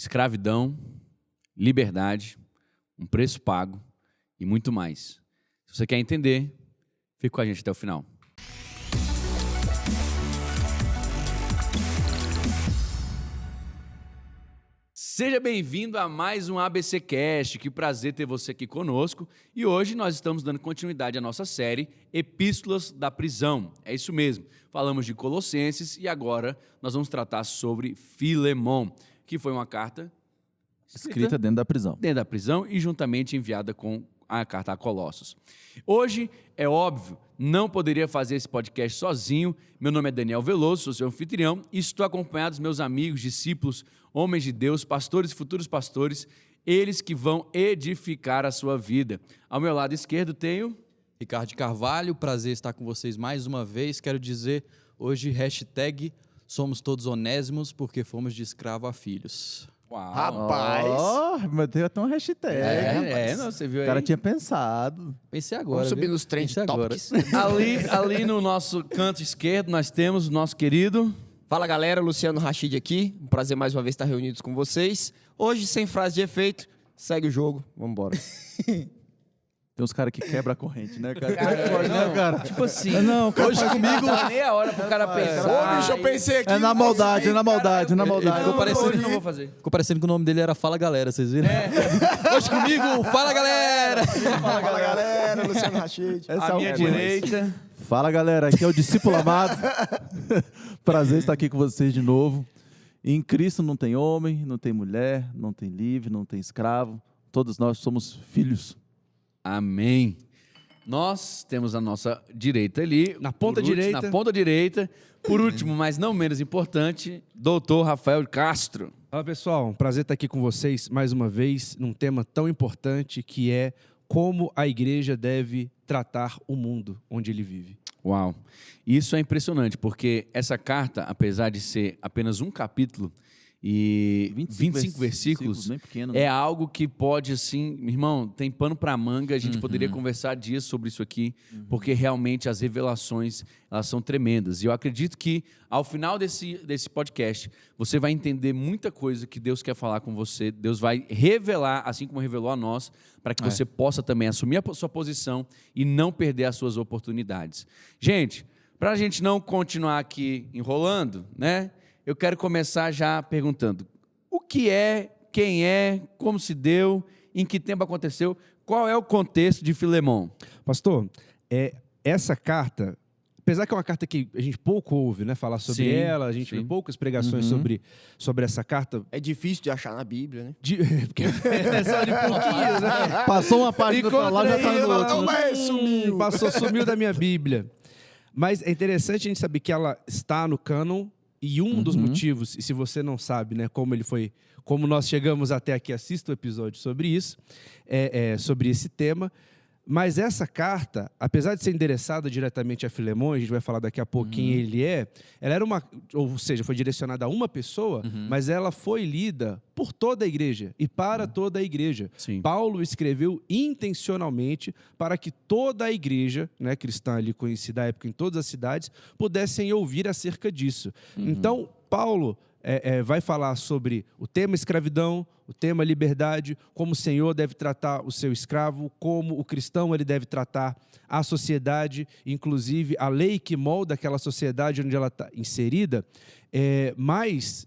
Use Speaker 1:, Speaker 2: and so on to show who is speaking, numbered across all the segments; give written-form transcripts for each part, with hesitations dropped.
Speaker 1: escravidão, liberdade, um preço pago e muito mais. Se você quer entender, fique com a gente até o final. Seja bem-vindo a mais um ABC Cast, que prazer ter você aqui conosco. E hoje nós estamos dando continuidade à nossa série Epístolas da Prisão. É isso mesmo, falamos de Colossenses e agora nós vamos tratar sobre Filemon, que foi uma carta
Speaker 2: escrita dentro da prisão.
Speaker 1: Dentro da prisão e juntamente enviada com a carta a Colossos. Hoje, é óbvio, não poderia fazer esse podcast sozinho. Meu nome é Daniel Veloso, sou seu anfitrião e estou acompanhado dos meus amigos, discípulos, homens de Deus, pastores e futuros pastores, eles que vão edificar a sua vida. Ao meu lado esquerdo tenho...
Speaker 3: Ricardo Carvalho, prazer estar com vocês mais uma vez. Quero dizer hoje, hashtag somos todos onésimos porque fomos de escravo a filhos.
Speaker 1: Uau.
Speaker 2: Rapaz! Mas tem até uma hashtag.
Speaker 1: Não, você viu
Speaker 2: O
Speaker 1: aí?
Speaker 2: cara tinha pensado.
Speaker 3: Pensei agora.
Speaker 4: Vamos subir nos trend
Speaker 3: Pensei agora.
Speaker 4: topics.
Speaker 1: Ali no nosso canto esquerdo nós temos o nosso querido...
Speaker 4: Fala galera, Luciano Rachid aqui. Um prazer mais uma vez estar reunidos com vocês. Hoje, sem frase de efeito, segue o jogo, vamos embora.
Speaker 2: Tem uns caras que quebram a corrente, né, cara?
Speaker 1: Não,
Speaker 2: cara?
Speaker 1: tipo assim,
Speaker 2: Não, cara,
Speaker 1: hoje comigo meia hora pro cara pensar.
Speaker 4: Ô, bicho, eu pensei aqui.
Speaker 2: É na maldade, é na maldade, é na maldade.
Speaker 3: ficou parecendo-
Speaker 1: Hoje não vou fazer.
Speaker 3: Ficou parecendo que o nome dele era Fala Galera, vocês viram? Hoje comigo, Fala Galera!
Speaker 4: Fala galera, Luciano Rachid.
Speaker 2: Essa
Speaker 1: À
Speaker 2: é o
Speaker 1: minha
Speaker 2: coisa.
Speaker 1: direita.
Speaker 2: Fala, galera. Aqui é o discípulo amado. Prazer estar aqui com vocês de novo. Em Cristo não tem homem, não tem mulher, não tem livre, não tem escravo. Todos nós somos filhos.
Speaker 1: Amém. Nós temos a nossa direita ali.
Speaker 5: Na ponta
Speaker 1: por último,
Speaker 5: direita.
Speaker 1: Na ponta direita. Por último, mas não menos importante, doutor Rafael Castro.
Speaker 5: Fala pessoal, um prazer estar aqui com vocês mais uma vez num tema tão importante que é como a igreja deve tratar o mundo onde ele vive.
Speaker 1: Uau. Isso é impressionante, porque essa carta, apesar de ser apenas um capítulo e 25 versículos,
Speaker 2: bem pequeno,
Speaker 1: é algo que pode, assim, irmão, tem pano para manga, a gente poderia conversar dias sobre isso aqui, porque realmente as revelações, elas são tremendas. E eu acredito que, ao final desse podcast, você vai entender muita coisa que Deus quer falar com você, Deus vai revelar, assim como revelou a nós, para que você possa também assumir a sua posição e não perder as suas oportunidades. Gente, para a gente não continuar aqui enrolando, né? Eu quero começar já perguntando, o que é, quem é, como se deu, em que tempo aconteceu, qual é o contexto de Filemon?
Speaker 5: Pastor, essa carta, apesar que é uma carta que a gente pouco ouve, né, falar sobre
Speaker 1: Sim,
Speaker 5: ela, a gente vê poucas pregações sobre essa carta.
Speaker 4: É difícil de achar na Bíblia, né?
Speaker 5: Porque é só de pouquinhos, né?
Speaker 2: Passou uma página pra lá, já tá no outro.
Speaker 5: Sumiu da minha Bíblia. Mas é interessante a gente saber que ela está no cânon. E um dos motivos, e se você não sabe, né, como nós chegamos até aqui, assista o episódio sobre isso, sobre esse tema. Mas essa carta, apesar de ser endereçada diretamente a Filemon, a gente vai falar daqui a pouco quem ela era ou seja, foi direcionada a uma pessoa, mas ela foi lida por toda a igreja e para toda a igreja.
Speaker 1: Sim.
Speaker 5: Paulo escreveu intencionalmente para que toda a igreja, né, cristã ali conhecida à época em todas as cidades, pudessem ouvir acerca disso. Então, Paulo vai falar sobre o tema escravidão, o tema liberdade, como o Senhor deve tratar o seu escravo, como o cristão ele deve tratar a sociedade, inclusive a lei que molda aquela sociedade onde ela está inserida. Mas,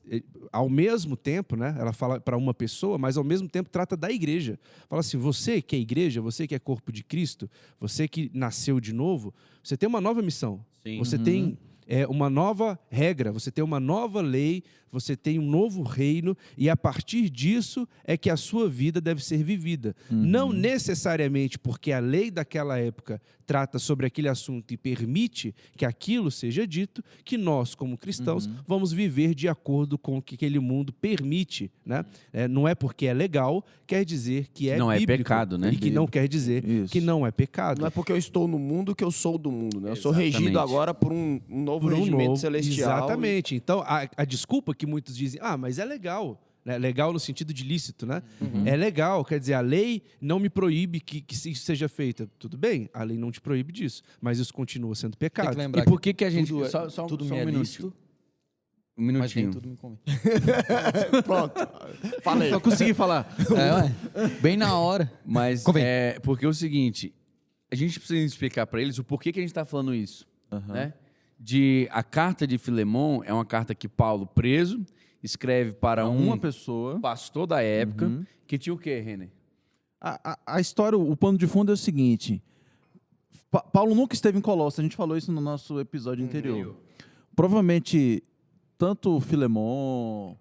Speaker 5: ao mesmo tempo, né, ela fala para uma pessoa, mas ao mesmo tempo trata da igreja. Fala assim, você que é igreja, você que é corpo de Cristo, você que nasceu de novo, você tem uma nova missão.
Speaker 1: Sim.
Speaker 5: Você tem uma nova regra, você tem uma nova lei, você tem um novo reino, e a partir disso é que a sua vida deve ser vivida. Não necessariamente porque a lei daquela época trata sobre aquele assunto e permite que aquilo seja dito, que nós, como cristãos, vamos viver de acordo com o que aquele mundo permite. Né? Não é porque é legal, quer dizer que é
Speaker 1: Não é
Speaker 5: bíblico,
Speaker 1: pecado, né?
Speaker 5: E que não quer dizer
Speaker 2: Isso.
Speaker 5: que não é pecado.
Speaker 4: Não é porque eu estou no mundo que eu sou do mundo, né? Eu sou
Speaker 1: Exatamente.
Speaker 4: regido agora por um novo
Speaker 5: Por um
Speaker 4: regimento
Speaker 5: novo-
Speaker 4: celestial.
Speaker 5: Exatamente. Então, a desculpa que muitos dizem, mas é legal. Né? Legal no sentido de lícito, né? É legal, quer dizer, a lei não me proíbe que isso seja feito. Tudo bem, a lei não te proíbe disso, mas isso continua sendo
Speaker 3: Tem
Speaker 5: pecado.
Speaker 3: que lembrar
Speaker 1: E por que a gente...
Speaker 3: tudo,
Speaker 1: só
Speaker 3: tudo
Speaker 1: um
Speaker 3: me é
Speaker 1: minuto.
Speaker 3: lícito,
Speaker 1: Um
Speaker 3: Mas nem
Speaker 1: minutinho.
Speaker 3: tudo me convém.
Speaker 4: Pronto. Falei.
Speaker 2: Só consegui falar.
Speaker 3: Bem na hora.
Speaker 1: Mas
Speaker 3: Convém.
Speaker 1: porque é o seguinte, a gente precisa explicar para eles o porquê que a gente está falando isso, né? A carta de Filemon é uma carta que Paulo, preso, escreve para
Speaker 2: Uma
Speaker 1: um
Speaker 2: pessoa.
Speaker 1: pastor da época que tinha o quê, René?
Speaker 2: A história, o pano de fundo é o seguinte. Paulo nunca esteve em Colossos, a gente falou isso no nosso episódio anterior. Provavelmente, tanto o Filemon, o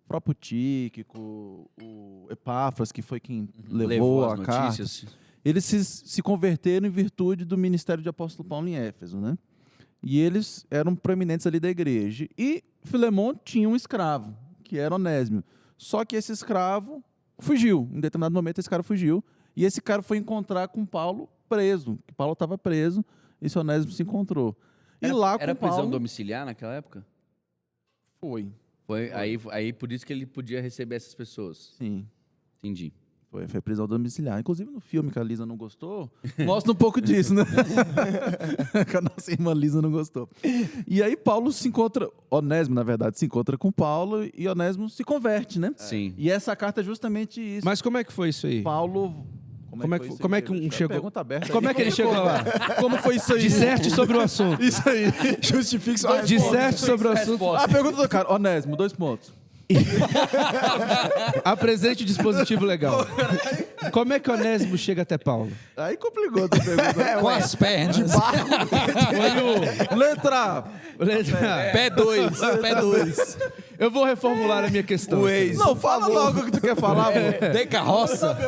Speaker 2: próprio Tíquico, o Epáfras, que foi quem levou a
Speaker 1: as
Speaker 2: carta,
Speaker 1: notícias.
Speaker 2: eles se converteram em virtude do ministério de apóstolo Paulo em Éfeso, né? E eles eram proeminentes ali da igreja. E Filemon tinha um escravo, que era Onésimo. Só que esse escravo fugiu. Em determinado momento, esse cara fugiu. E esse cara foi encontrar com Paulo preso. Que Paulo estava preso. E esse Onésimo se encontrou. E lá
Speaker 1: Era
Speaker 2: com Paulo...
Speaker 1: prisão domiciliar naquela época?
Speaker 2: Foi.
Speaker 1: Aí por isso que ele podia receber essas pessoas.
Speaker 2: Sim.
Speaker 1: Entendi.
Speaker 2: Foi prisão domiciliar. Inclusive, no filme que a Lisa não gostou, mostra um pouco disso, né? Que a nossa irmã Lisa não gostou. E aí Paulo se encontra... Onésimo, na verdade, se encontra com Paulo e Onésimo se converte, né?
Speaker 1: Sim.
Speaker 2: E essa carta é justamente isso.
Speaker 5: Mas como é que foi isso aí?
Speaker 2: Paulo...
Speaker 5: Como é que um chegou?
Speaker 2: Pergunta aberta.
Speaker 5: Como é que ele chegou lá?
Speaker 2: Como foi isso aí?
Speaker 5: Disserte sobre o assunto.
Speaker 2: Isso aí.
Speaker 4: Justifique sua resposta.
Speaker 5: Disserte sobre o assunto.
Speaker 2: A pergunta do cara. Onésimo, 2 pontos.
Speaker 5: Apresente o dispositivo legal. Como é que Onésimo chega até Paulo?
Speaker 2: Aí complicou a pergunta.
Speaker 3: Com as pernas.
Speaker 2: Letra A.
Speaker 3: Pé 2. Pé 2.
Speaker 5: Eu vou reformular a minha questão.
Speaker 2: Não, fala logo o que tu quer falar, pô.
Speaker 3: De carroça.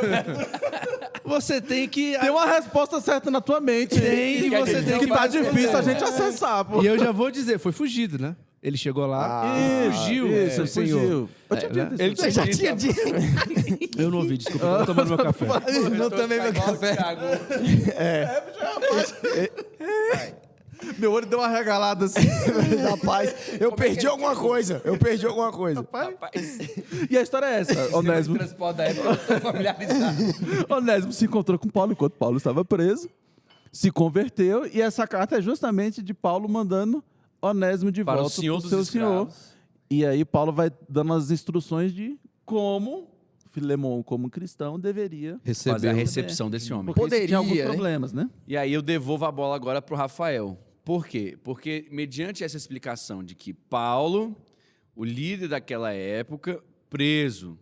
Speaker 5: Você tem que...
Speaker 2: Tem uma resposta certa na tua mente.
Speaker 5: Tem, e você tem
Speaker 2: que
Speaker 5: que
Speaker 2: tá
Speaker 5: responder.
Speaker 2: difícil a gente acessar, pô.
Speaker 5: E eu já vou dizer, foi fugido, né? Ele chegou lá e fugiu.
Speaker 2: Isso,
Speaker 5: senhor.
Speaker 2: fugiu. Eu tinha dito isso.
Speaker 5: Ele
Speaker 4: Você já tinha dito.
Speaker 5: Eu não ouvi, desculpa, eu tô tomando meu café.
Speaker 4: Não também meu café.
Speaker 2: Meu olho deu uma regalada assim.
Speaker 4: Rapaz, eu perdi alguma coisa.
Speaker 2: E a história é essa. Onésimo,
Speaker 1: Transporte da época, eu tô familiarizado.
Speaker 2: Onésimo se encontrou com Paulo enquanto Paulo estava preso, se converteu, e essa carta é justamente de Paulo mandando Onésimo de
Speaker 1: Para o
Speaker 2: volta
Speaker 1: senhor
Speaker 2: para o
Speaker 1: dos
Speaker 2: seu
Speaker 1: escravos.
Speaker 2: senhor. E aí Paulo vai dando as instruções de como Filemon, como cristão, deveria
Speaker 1: Fazer a recepção desse homem.
Speaker 2: Porque isso tinha alguns
Speaker 4: Poderia, né?
Speaker 2: problemas, né?
Speaker 1: E aí eu devolvo a bola agora para o Rafael. Por quê? Porque mediante essa explicação de que Paulo, o líder daquela época, preso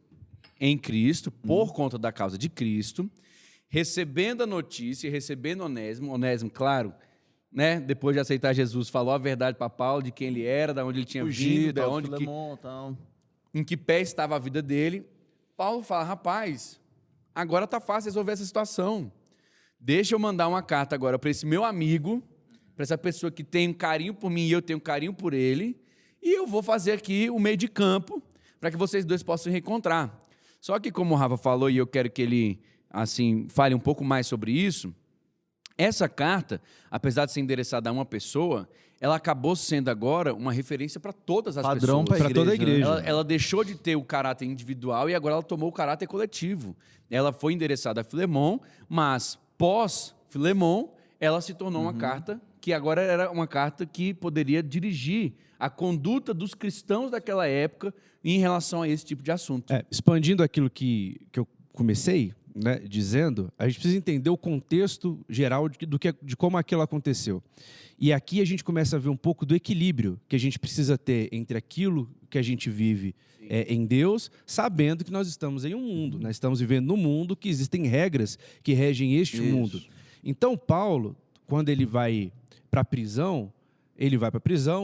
Speaker 1: em Cristo, por conta da causa de Cristo, recebendo a notícia, recebendo Onésimo, claro, né? Depois de aceitar Jesus, falou a verdade para Paulo de quem ele era, de onde ele tinha vindo, de onde
Speaker 2: Filemon, tal.
Speaker 1: em que pé estava a vida dele. Paulo fala, rapaz, agora tá fácil resolver essa situação. Deixa eu mandar uma carta agora para esse meu amigo, para essa pessoa que tem um carinho por mim e eu tenho um carinho por ele, e eu vou fazer aqui o meio de campo para que vocês dois possam se reencontrar. Só que, como o Rafa falou, e eu quero que ele assim fale um pouco mais sobre isso, essa carta, apesar de ser endereçada a uma pessoa, ela acabou sendo agora uma referência para todas as
Speaker 2: Padrão
Speaker 1: pessoas.
Speaker 5: Para toda a igreja.
Speaker 1: Ela deixou de ter o caráter individual e agora ela tomou o caráter coletivo. Ela foi endereçada a Filemon, mas pós-Filemon, ela se tornou uma carta que agora era uma carta que poderia dirigir a conduta dos cristãos daquela época em relação a esse tipo de assunto.
Speaker 5: Expandindo aquilo que eu comecei, né, dizendo, a gente precisa entender o contexto geral de como aquilo aconteceu. E aqui a gente começa a ver um pouco do equilíbrio que a gente precisa ter entre aquilo que a gente vive em Deus, sabendo que nós estamos em um mundo, nós estamos vivendo num mundo que existem regras que regem este mundo. Então, Paulo, quando ele vai para a prisão,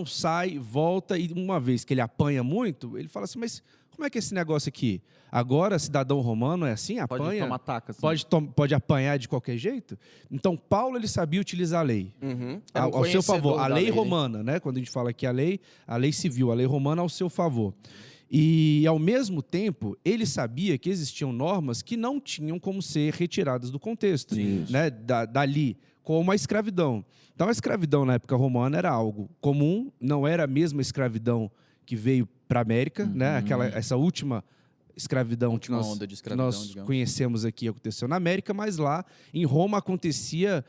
Speaker 5: sai, volta, e uma vez que ele apanha muito, ele fala assim, mas como é que é esse negócio aqui? Agora, cidadão romano é assim? Apanha?
Speaker 2: Pode tomar taca, assim.
Speaker 5: Pode apanhar de qualquer jeito? Então, Paulo, ele sabia utilizar a lei.
Speaker 4: Era um
Speaker 5: Ao seu favor.
Speaker 4: conhecedor
Speaker 5: A
Speaker 4: da
Speaker 5: lei
Speaker 4: lei, né?
Speaker 5: romana, né? Quando a gente fala aqui a lei civil, a lei romana ao seu favor. E, ao mesmo tempo, ele sabia que existiam normas que não tinham como ser retiradas do contexto, né? Dali, como a escravidão. Então, a escravidão na época romana era algo comum, não era a mesma escravidão que veio para a América, né? Essa última escravidão
Speaker 3: Última
Speaker 5: que
Speaker 3: onda de escravidão,
Speaker 5: nós
Speaker 3: digamos.
Speaker 5: conhecemos aqui aconteceu na América, mas lá em Roma acontecia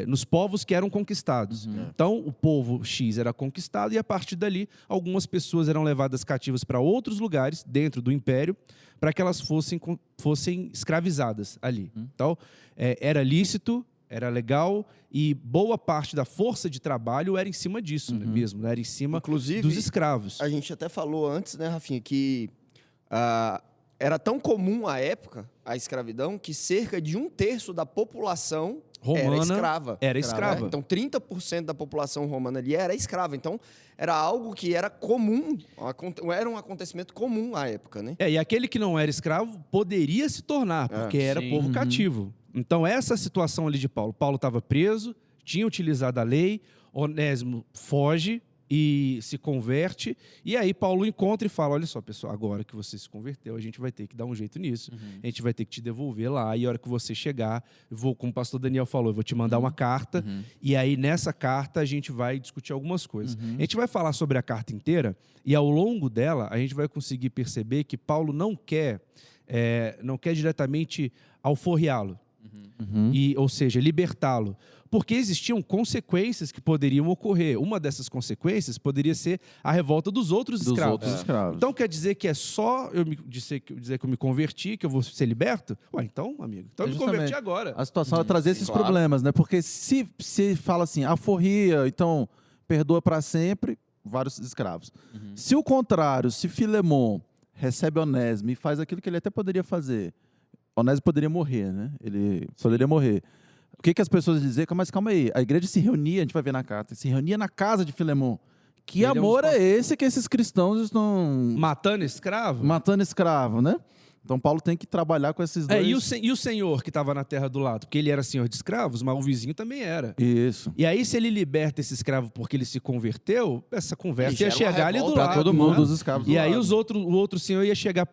Speaker 5: nos povos que eram conquistados. Então, o povo X era conquistado e, a partir dali, algumas pessoas eram levadas cativas para outros lugares dentro do Império para que elas fossem escravizadas ali. Então, era lícito, era legal e boa parte da força de trabalho era em cima disso mesmo, né? Era em cima
Speaker 4: Inclusive,
Speaker 5: dos escravos.
Speaker 4: a gente até falou antes, né, Rafinha, que era tão comum à época a escravidão que cerca de 1/3 da população
Speaker 5: Romana
Speaker 4: era
Speaker 5: era
Speaker 4: escrava.
Speaker 5: escrava.
Speaker 4: Né? Então, 30% da população romana ali era escrava. Então, era algo que era comum, era um acontecimento comum à época, né?
Speaker 5: E aquele que não era escravo poderia se tornar, porque era
Speaker 1: sim.
Speaker 5: povo cativo. Então, essa situação ali de Paulo. Paulo estava preso, tinha utilizado a lei, Onésimo foge e se converte. E aí Paulo encontra e fala, olha só, pessoal, agora que você se converteu, a gente vai ter que dar um jeito nisso. A gente vai ter que te devolver lá. E a hora que você chegar, como o pastor Daniel falou, eu vou te mandar uma carta. E aí, nessa carta, a gente vai discutir algumas coisas. A gente vai falar sobre a carta inteira. E ao longo dela, a gente vai conseguir perceber que Paulo não quer diretamente alforriá-lo. Ou seja, libertá-lo. Porque existiam consequências que poderiam ocorrer. Uma dessas consequências poderia ser a revolta dos outros escravos. Então quer dizer que é só eu dizer que eu me converti, que eu vou ser liberto? Ué, então, amigo, então eu me converti agora.
Speaker 2: A situação é trazer esses
Speaker 4: claro.
Speaker 2: problemas, né? Porque se fala assim, alforria, então perdoa para sempre, vários escravos. Se o contrário, se Filemon recebe Onésimo e faz aquilo que ele até poderia fazer, Onésimo poderia morrer, né? Ele poderia morrer. O que as pessoas diziam? Mas calma aí, a igreja se reunia, a gente vai ver na carta, se reunia na casa de Filemon. Que
Speaker 5: Ele
Speaker 2: amor é esse que esses cristãos estão
Speaker 5: Matando escravo?
Speaker 2: matando escravo, né? Então Paulo tem que trabalhar com esses dois.
Speaker 5: E o senhor que estava na terra do lado? Porque ele era senhor de escravos, mas o vizinho também era.
Speaker 2: Isso.
Speaker 5: E aí, se ele liberta esse escravo porque ele se converteu, essa conversa
Speaker 4: E
Speaker 5: ia
Speaker 4: gera uma
Speaker 5: chegar ali do
Speaker 4: revolta
Speaker 2: Para
Speaker 5: lado.
Speaker 2: todo mundo,
Speaker 5: né?
Speaker 2: os escravos do
Speaker 5: E aí
Speaker 2: lado.
Speaker 5: o outro senhor ia chegar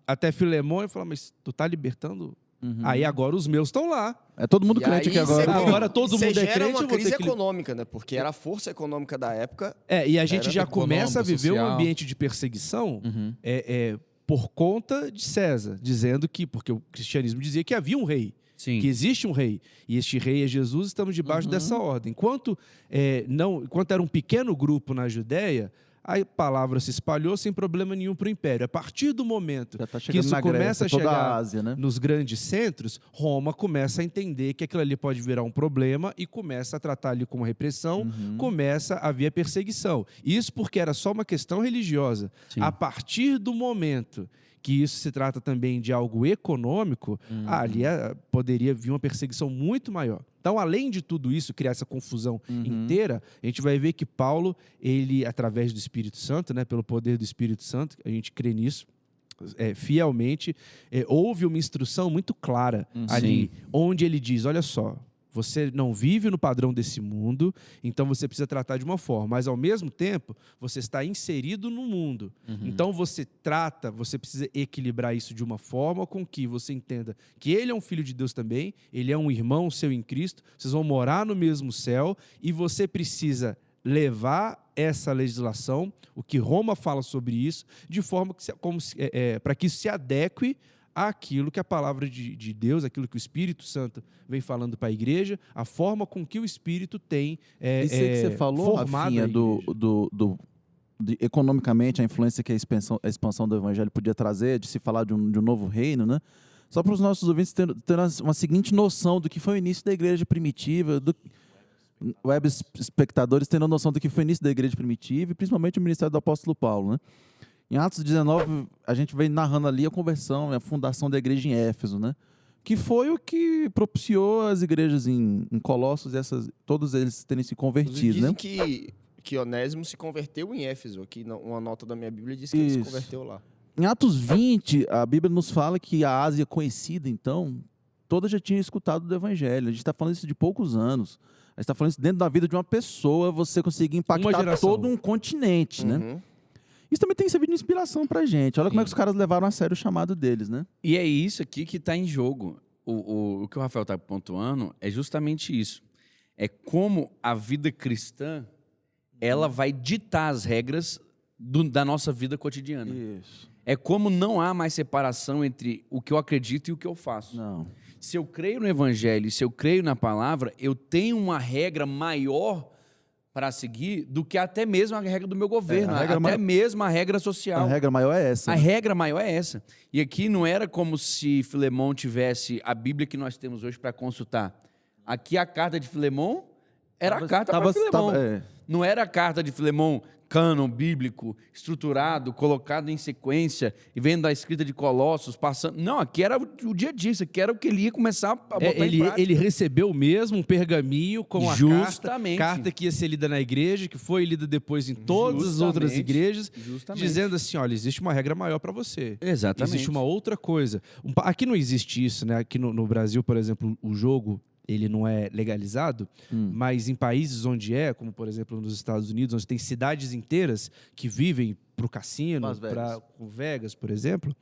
Speaker 5: até Filemon e falar, mas tu tá libertando? Aí agora os meus estão lá.
Speaker 2: É todo mundo
Speaker 4: E
Speaker 2: crente
Speaker 4: aí
Speaker 2: aqui agora.
Speaker 5: Agora todo
Speaker 4: você
Speaker 5: mundo é
Speaker 4: gera
Speaker 5: crente,
Speaker 4: uma
Speaker 5: eu vou
Speaker 4: crise
Speaker 5: ter que-
Speaker 4: econômica, né? Porque era a força econômica da época.
Speaker 5: E a gente já
Speaker 3: econômico,
Speaker 5: começa a viver um
Speaker 3: social.
Speaker 5: ambiente de perseguição por conta de César, dizendo que, porque o cristianismo dizia que havia um rei.
Speaker 1: Sim.
Speaker 5: Que existe um rei, e este rei é Jesus, estamos debaixo dessa ordem. Enquanto era um pequeno grupo na Judéia, a palavra se espalhou sem problema nenhum para o império. A partir do momento
Speaker 2: Já tá
Speaker 5: que
Speaker 2: chegando
Speaker 5: isso
Speaker 2: na
Speaker 5: começa
Speaker 2: Grécia,
Speaker 5: a
Speaker 2: toda
Speaker 5: chegar
Speaker 2: a Ásia, né?
Speaker 5: nos grandes centros, Roma começa a entender que aquilo ali pode virar um problema e começa a tratar ali como repressão, começa a haver perseguição. Isso porque era só uma questão religiosa.
Speaker 1: Sim.
Speaker 5: A partir do momento que isso se trata também de algo econômico, ali poderia vir uma perseguição muito maior. Então, além de tudo isso, criar essa confusão inteira, a gente vai ver que Paulo, ele, através do Espírito Santo, né, pelo poder do Espírito Santo, a gente crê nisso, fielmente, houve uma instrução muito clara ali, onde ele diz, olha só, você não vive no padrão desse mundo, então você precisa tratar de uma forma, mas ao mesmo tempo você está inserido no mundo. Então você precisa equilibrar isso de uma forma com que você entenda que ele é um filho de Deus também, ele é um irmão seu em Cristo, vocês vão morar no mesmo céu e você precisa levar essa legislação, o que Roma fala sobre isso, de forma que para que isso se adeque àquilo que a palavra de Deus, aquilo que o Espírito Santo vem falando para a igreja, a forma com que o Espírito tem
Speaker 2: Isso aí que você falou,
Speaker 5: formado
Speaker 2: Rafinha,
Speaker 5: a igreja.
Speaker 2: economicamente, a influência que a expansão do evangelho podia trazer, de se falar de um novo reino, né? Só para os nossos ouvintes terem uma seguinte noção do que foi o início da igreja primitiva, web espectadores tendo noção do que foi o início da igreja primitiva e principalmente o ministério do apóstolo Paulo, né? Em Atos 19, a gente vem narrando ali a conversão, a fundação da igreja em Éfeso, né? Que foi o que propiciou as igrejas em Colossos, todos eles terem se convertido,
Speaker 4: Dizem
Speaker 2: né?
Speaker 4: que Onésimo se converteu em Éfeso. Aqui, uma nota da minha Bíblia diz que ele se
Speaker 2: Isso.
Speaker 4: converteu lá.
Speaker 2: Em Atos 20, a Bíblia nos fala que a Ásia conhecida, então, toda já tinha escutado do evangelho. A gente está falando isso de poucos anos. A gente está falando isso dentro da vida de uma pessoa, você conseguir impactar
Speaker 5: geração.
Speaker 2: todo um continente, né? Isso também tem que servir de inspiração pra gente. Olha como é que os caras levaram a sério o chamado deles, né?
Speaker 1: E é isso aqui que está em jogo. O que o Rafael está pontuando é justamente isso. É como a vida cristã ela vai ditar as regras da nossa vida cotidiana.
Speaker 2: Isso.
Speaker 1: É como não há mais separação entre o que eu acredito e o que eu faço.
Speaker 2: Não.
Speaker 1: Se eu creio no evangelho, se eu creio na palavra, eu tenho uma regra maior para seguir do que até mesmo a regra do meu governo,
Speaker 2: a regra
Speaker 1: até mesmo a regra social.
Speaker 2: A regra maior é essa.
Speaker 1: A regra maior é essa. E aqui não era como se Filemão tivesse a Bíblia que nós temos hoje para consultar. Aqui a carta de Filemão era a carta para Filemão. Não era a carta de Filemão cânon bíblico, estruturado, colocado em sequência, e vendo a escrita de Colossos, passando... Não, aqui era o dia a dia, isso aqui era o que ele ia começar a botar em prática.
Speaker 5: Ele recebeu mesmo um pergaminho com a
Speaker 1: Justamente.
Speaker 5: carta que ia ser lida na igreja, que foi lida depois em todas as outras igrejas, dizendo assim, olha, existe uma regra maior para você.
Speaker 1: Exatamente.
Speaker 5: Existe uma outra coisa. Aqui não existe isso, né? Aqui no Brasil, por exemplo, o jogo... ele não é legalizado, mas em países onde como por exemplo nos Estados Unidos, onde tem cidades inteiras que vivem para o cassino, para Vegas, por exemplo,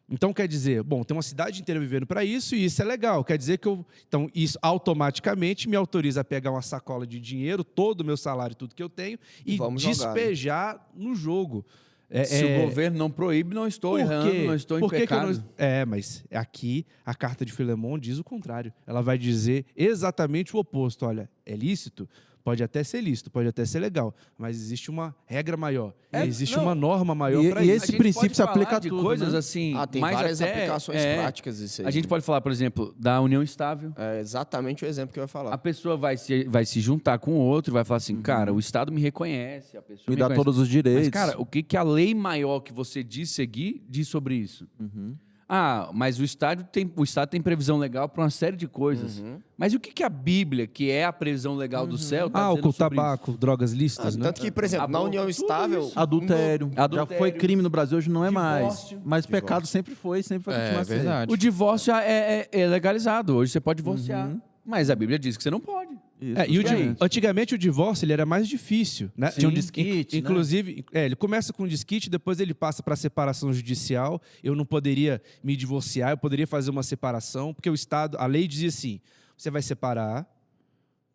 Speaker 5: então quer dizer, bom, tem uma cidade inteira vivendo para isso e isso é legal, quer dizer que então isso automaticamente me autoriza a pegar uma sacola de dinheiro, todo o meu salário, tudo que eu tenho e despejar no jogo.
Speaker 1: Se o governo não proíbe, não estou errando, não estou em pecado.
Speaker 5: Mas aqui a carta de Filemão diz o contrário. Ela vai dizer exatamente o oposto. Olha, é lícito? Pode até ser lícito, pode até ser legal, mas existe uma regra maior, existe uma norma maior para isso.
Speaker 2: E esse princípio se aplica a
Speaker 1: de
Speaker 2: tudo,
Speaker 1: coisas
Speaker 2: né?
Speaker 1: assim,
Speaker 4: tem
Speaker 1: mas
Speaker 4: várias
Speaker 1: até,
Speaker 4: aplicações práticas isso aí.
Speaker 1: A gente pode falar, por exemplo, da união estável.
Speaker 4: É exatamente o exemplo que eu ia falar.
Speaker 1: A pessoa vai se juntar com o outro e vai falar assim, cara, o Estado me reconhece, a pessoa
Speaker 2: me dá todos os direitos.
Speaker 1: Mas, cara, o que a lei maior que você diz seguir diz sobre isso? Ah, mas o Estado tem previsão legal para uma série de coisas. Mas o que a Bíblia, que é a previsão legal do céu, está dizendo
Speaker 5: álcool,
Speaker 1: sobre
Speaker 5: tabaco, drogas lícitas, né?
Speaker 4: Tanto que, por exemplo, na união estável...
Speaker 2: Adultério. Já foi crime no Brasil, hoje não é mais. Mas pecado sempre vai continuar sendo.
Speaker 3: Verdade.
Speaker 1: O divórcio é legalizado. Hoje você pode divorciar. Mas a Bíblia diz que você não pode.
Speaker 5: Antigamente o divórcio ele era mais difícil, né?
Speaker 2: Tinha um desquite,
Speaker 5: inclusive, ele começa com um desquite, depois ele passa para a separação judicial. Eu não poderia me divorciar, eu poderia fazer uma separação, porque a lei dizia assim, você vai separar,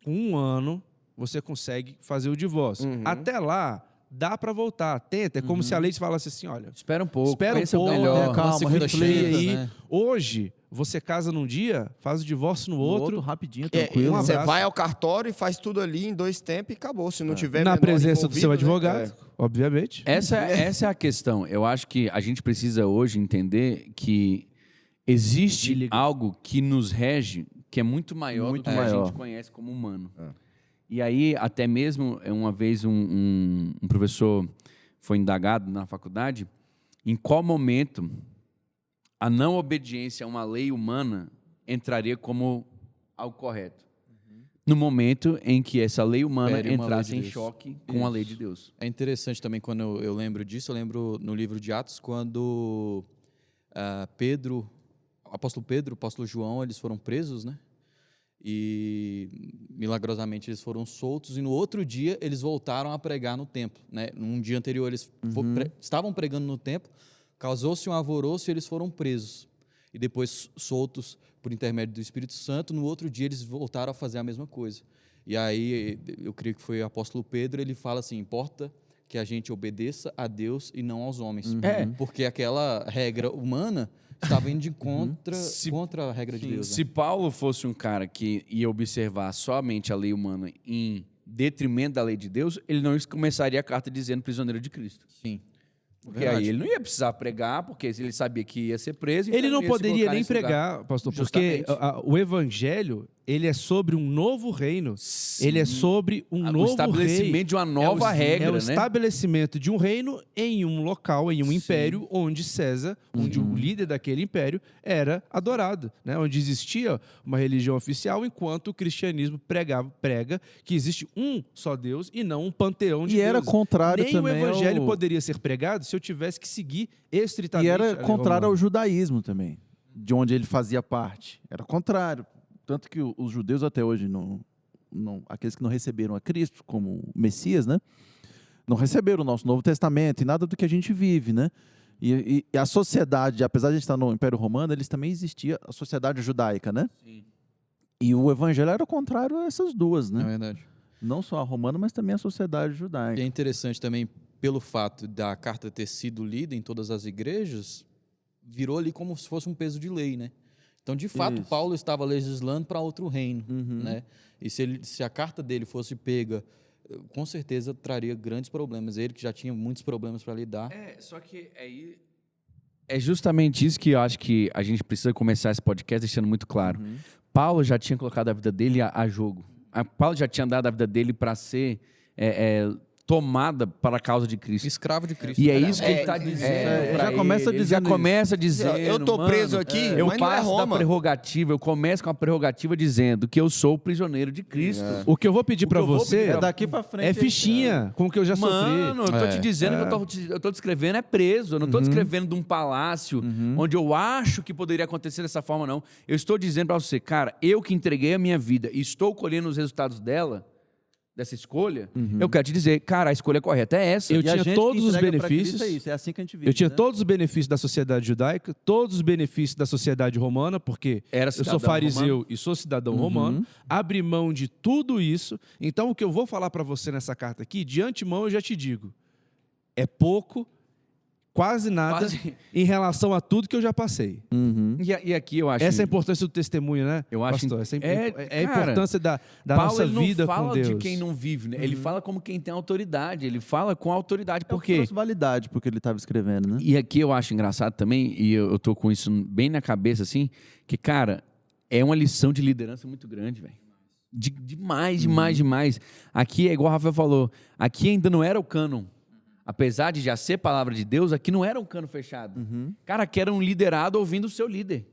Speaker 5: com 1 ano você consegue fazer o divórcio. Até lá, dá para voltar, tenta. É como se a lei falasse assim, olha...
Speaker 1: Espera um pouco,
Speaker 5: melhor,
Speaker 2: calma, reflita
Speaker 5: aí.
Speaker 3: Né?
Speaker 5: Hoje... Você casa num dia, faz o divórcio no outro.
Speaker 2: Rapidinho, tranquilo.
Speaker 4: Você vai ao cartório e faz tudo ali em 2 tempos e acabou. Se não tiver
Speaker 5: na
Speaker 4: menor
Speaker 5: presença do seu
Speaker 4: envolvido,
Speaker 5: advogado, obviamente.
Speaker 1: Essa é a questão. Eu acho que a gente precisa hoje entender que existe algo que nos rege que é muito maior do que a gente conhece como humano. E aí, até mesmo, uma vez um professor foi indagado na faculdade em qual momento a não obediência a uma lei humana entraria como algo correto. No momento em que essa lei humana entrasse em choque com a lei de Deus.
Speaker 3: É interessante também quando eu lembro disso, eu lembro no livro de Atos, quando o apóstolo Pedro, o apóstolo João, eles foram presos, né? E milagrosamente eles foram soltos e no outro dia eles voltaram a pregar no templo, né? Num dia anterior eles estavam pregando no templo, causou-se um alvoroço e eles foram presos. E depois soltos por intermédio do Espírito Santo, no outro dia eles voltaram a fazer a mesma coisa. E aí, eu creio que foi o apóstolo Pedro, ele fala assim, importa que a gente obedeça a Deus e não aos homens. Porque aquela regra humana estava indo de contra a regra de Deus.
Speaker 1: Se Paulo fosse um cara que ia observar somente a lei humana em detrimento da lei de Deus, ele não começaria a carta dizendo prisioneiro de Cristo.
Speaker 3: Sim.
Speaker 1: Porque aí ele não ia precisar pregar, porque ele sabia que ia ser preso.
Speaker 5: Ele não
Speaker 1: ia se
Speaker 5: poderia
Speaker 1: colocar
Speaker 5: nem
Speaker 1: nesse lugar.
Speaker 5: pregar, pastor, porque o evangelho, ele é sobre um novo reino.
Speaker 1: Sim.
Speaker 5: Ele é sobre um novo
Speaker 1: estabelecimento
Speaker 5: rei.
Speaker 1: de uma nova regra,
Speaker 5: É o
Speaker 1: né?
Speaker 5: estabelecimento de um reino em um local, em um império, onde César, onde o líder daquele império era adorado, né? Onde existia uma religião oficial, enquanto o cristianismo prega que existe um só Deus e não um panteão de
Speaker 2: E era
Speaker 5: deuses.
Speaker 2: contrário
Speaker 5: Nem
Speaker 2: também
Speaker 5: o evangelho
Speaker 2: ao...
Speaker 5: poderia ser pregado se eu tivesse que seguir estritamente.
Speaker 2: E
Speaker 5: a
Speaker 2: era
Speaker 5: lei
Speaker 2: contrário ao
Speaker 5: romana.
Speaker 2: judaísmo também, de onde ele fazia parte. Era contrário. Tanto que os judeus até hoje, aqueles que não receberam a Cristo como Messias, né? Não receberam o nosso Novo Testamento e nada do que a gente vive, né? E a sociedade, apesar de a gente estar no Império Romano, eles também existia a sociedade judaica, né?
Speaker 1: Sim.
Speaker 2: E o evangelho era contrário a essas duas, né?
Speaker 3: É verdade.
Speaker 2: Não só a romana, mas também a sociedade
Speaker 3: E
Speaker 2: judaica.
Speaker 3: é interessante também, pelo fato da carta ter sido lida em todas as igrejas, virou ali como se fosse um peso de lei, né? Então, de fato,
Speaker 2: Isso.
Speaker 3: Paulo estava legislando para outro reino, né? E se a carta dele fosse pega, com certeza traria grandes problemas. Ele que já tinha muitos problemas para lidar.
Speaker 1: Só que aí é justamente isso que eu acho que a gente precisa começar esse podcast deixando muito claro. Paulo já tinha colocado a vida dele a jogo. Paulo já tinha dado a vida dele para ser tomada para a causa de Cristo.
Speaker 3: Escravo de Cristo.
Speaker 1: E é isso que ele está dizendo.
Speaker 2: ele
Speaker 1: pra
Speaker 2: já começa
Speaker 1: ele.
Speaker 2: dizendo
Speaker 1: Ele já começa dizendo,
Speaker 4: Eu tô
Speaker 1: mano,
Speaker 4: preso aqui,
Speaker 1: eu
Speaker 4: mas não é
Speaker 1: passo da
Speaker 4: Roma.
Speaker 1: prerrogativa, eu começo com a prerrogativa dizendo que eu sou o prisioneiro de Cristo.
Speaker 5: O que eu vou pedir
Speaker 1: O
Speaker 5: para
Speaker 1: que eu vou
Speaker 5: você
Speaker 1: pedir
Speaker 2: É daqui pra frente.
Speaker 5: é fichinha com o que eu já
Speaker 1: Mano, eu tô te dizendo
Speaker 5: É.
Speaker 1: que eu tô descrevendo preso. Eu não tô descrevendo de um palácio onde eu acho que poderia acontecer dessa forma, não. Eu estou dizendo para você, cara, eu que entreguei a minha vida e estou colhendo os resultados dessa escolha, eu quero te dizer, cara, a escolha correta é essa.
Speaker 5: Eu
Speaker 2: E a
Speaker 5: tinha
Speaker 2: gente
Speaker 5: todos
Speaker 2: que
Speaker 5: os
Speaker 2: entrega pra
Speaker 5: benefícios.
Speaker 2: Cristo é isso, é assim que a gente vive.
Speaker 5: Eu tinha
Speaker 2: né?
Speaker 5: todos os benefícios da sociedade judaica, todos os benefícios da sociedade romana, porque
Speaker 1: Era
Speaker 5: eu sou
Speaker 1: cidadão
Speaker 5: fariseu
Speaker 1: romano.
Speaker 5: e sou cidadão romano, abri mão de tudo isso. Então, o que eu vou falar para você nessa carta aqui, de antemão eu já te digo, é pouco, quase nada,
Speaker 1: Quase.
Speaker 5: em relação a tudo que eu já passei.
Speaker 1: E aqui eu acho...
Speaker 5: Essa é a importância do testemunho, né,
Speaker 1: Eu acho-
Speaker 5: pastor? Essa é a
Speaker 1: cara,
Speaker 5: importância da
Speaker 1: Paulo,
Speaker 5: nossa
Speaker 1: ele não
Speaker 5: vida
Speaker 1: fala
Speaker 5: com Deus.
Speaker 1: de quem não vive, né? Ele fala como quem tem autoridade. Ele fala com autoridade.
Speaker 2: É
Speaker 1: Por
Speaker 2: o que
Speaker 1: quê?
Speaker 2: trouxe validade porque ele estava escrevendo, né?
Speaker 1: E aqui eu acho engraçado também, e eu tô com isso bem na cabeça, assim, que, cara, é uma lição de liderança muito grande, velho. Demais. Aqui é igual o Rafael falou, aqui ainda não era o cânon. Apesar de já ser palavra de Deus, aqui não era um cano fechado. Cara, aqui era um liderado ouvindo o seu líder.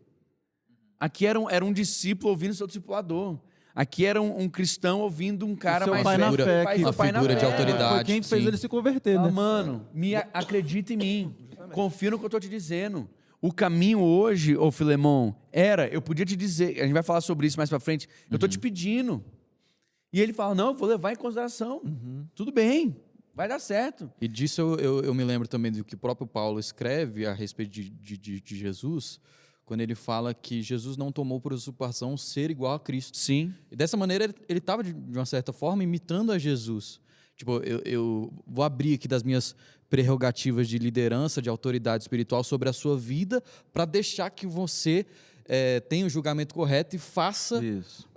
Speaker 1: Aqui era um discípulo ouvindo o seu discipulador. Aqui era um cristão ouvindo um cara
Speaker 2: seu
Speaker 1: mais
Speaker 2: pai na
Speaker 1: velho.
Speaker 2: fé,
Speaker 1: Pai-
Speaker 2: que-
Speaker 1: seu pai na
Speaker 3: figura de
Speaker 1: fé.
Speaker 3: autoridade.
Speaker 2: Foi quem fez
Speaker 3: sim.
Speaker 2: ele se converter,
Speaker 1: Ah,
Speaker 2: né?
Speaker 1: mano, acredita em mim. Confia no que eu estou te dizendo. O caminho hoje, ô Filemon, eu podia te dizer, a gente vai falar sobre isso mais pra frente, eu estou te pedindo. E ele fala, não, eu vou levar em consideração. Tudo bem, vai dar certo.
Speaker 3: E disso eu me lembro também do que o próprio Paulo escreve a respeito de Jesus, quando ele fala que Jesus não tomou por usurpação ser igual a Cristo.
Speaker 1: Sim.
Speaker 3: E dessa maneira ele estava, de uma certa forma, imitando a Jesus. Tipo, eu vou abrir aqui das minhas prerrogativas de liderança, de autoridade espiritual sobre a sua vida, para deixar que você tenha o julgamento correto e faça,
Speaker 2: Isso.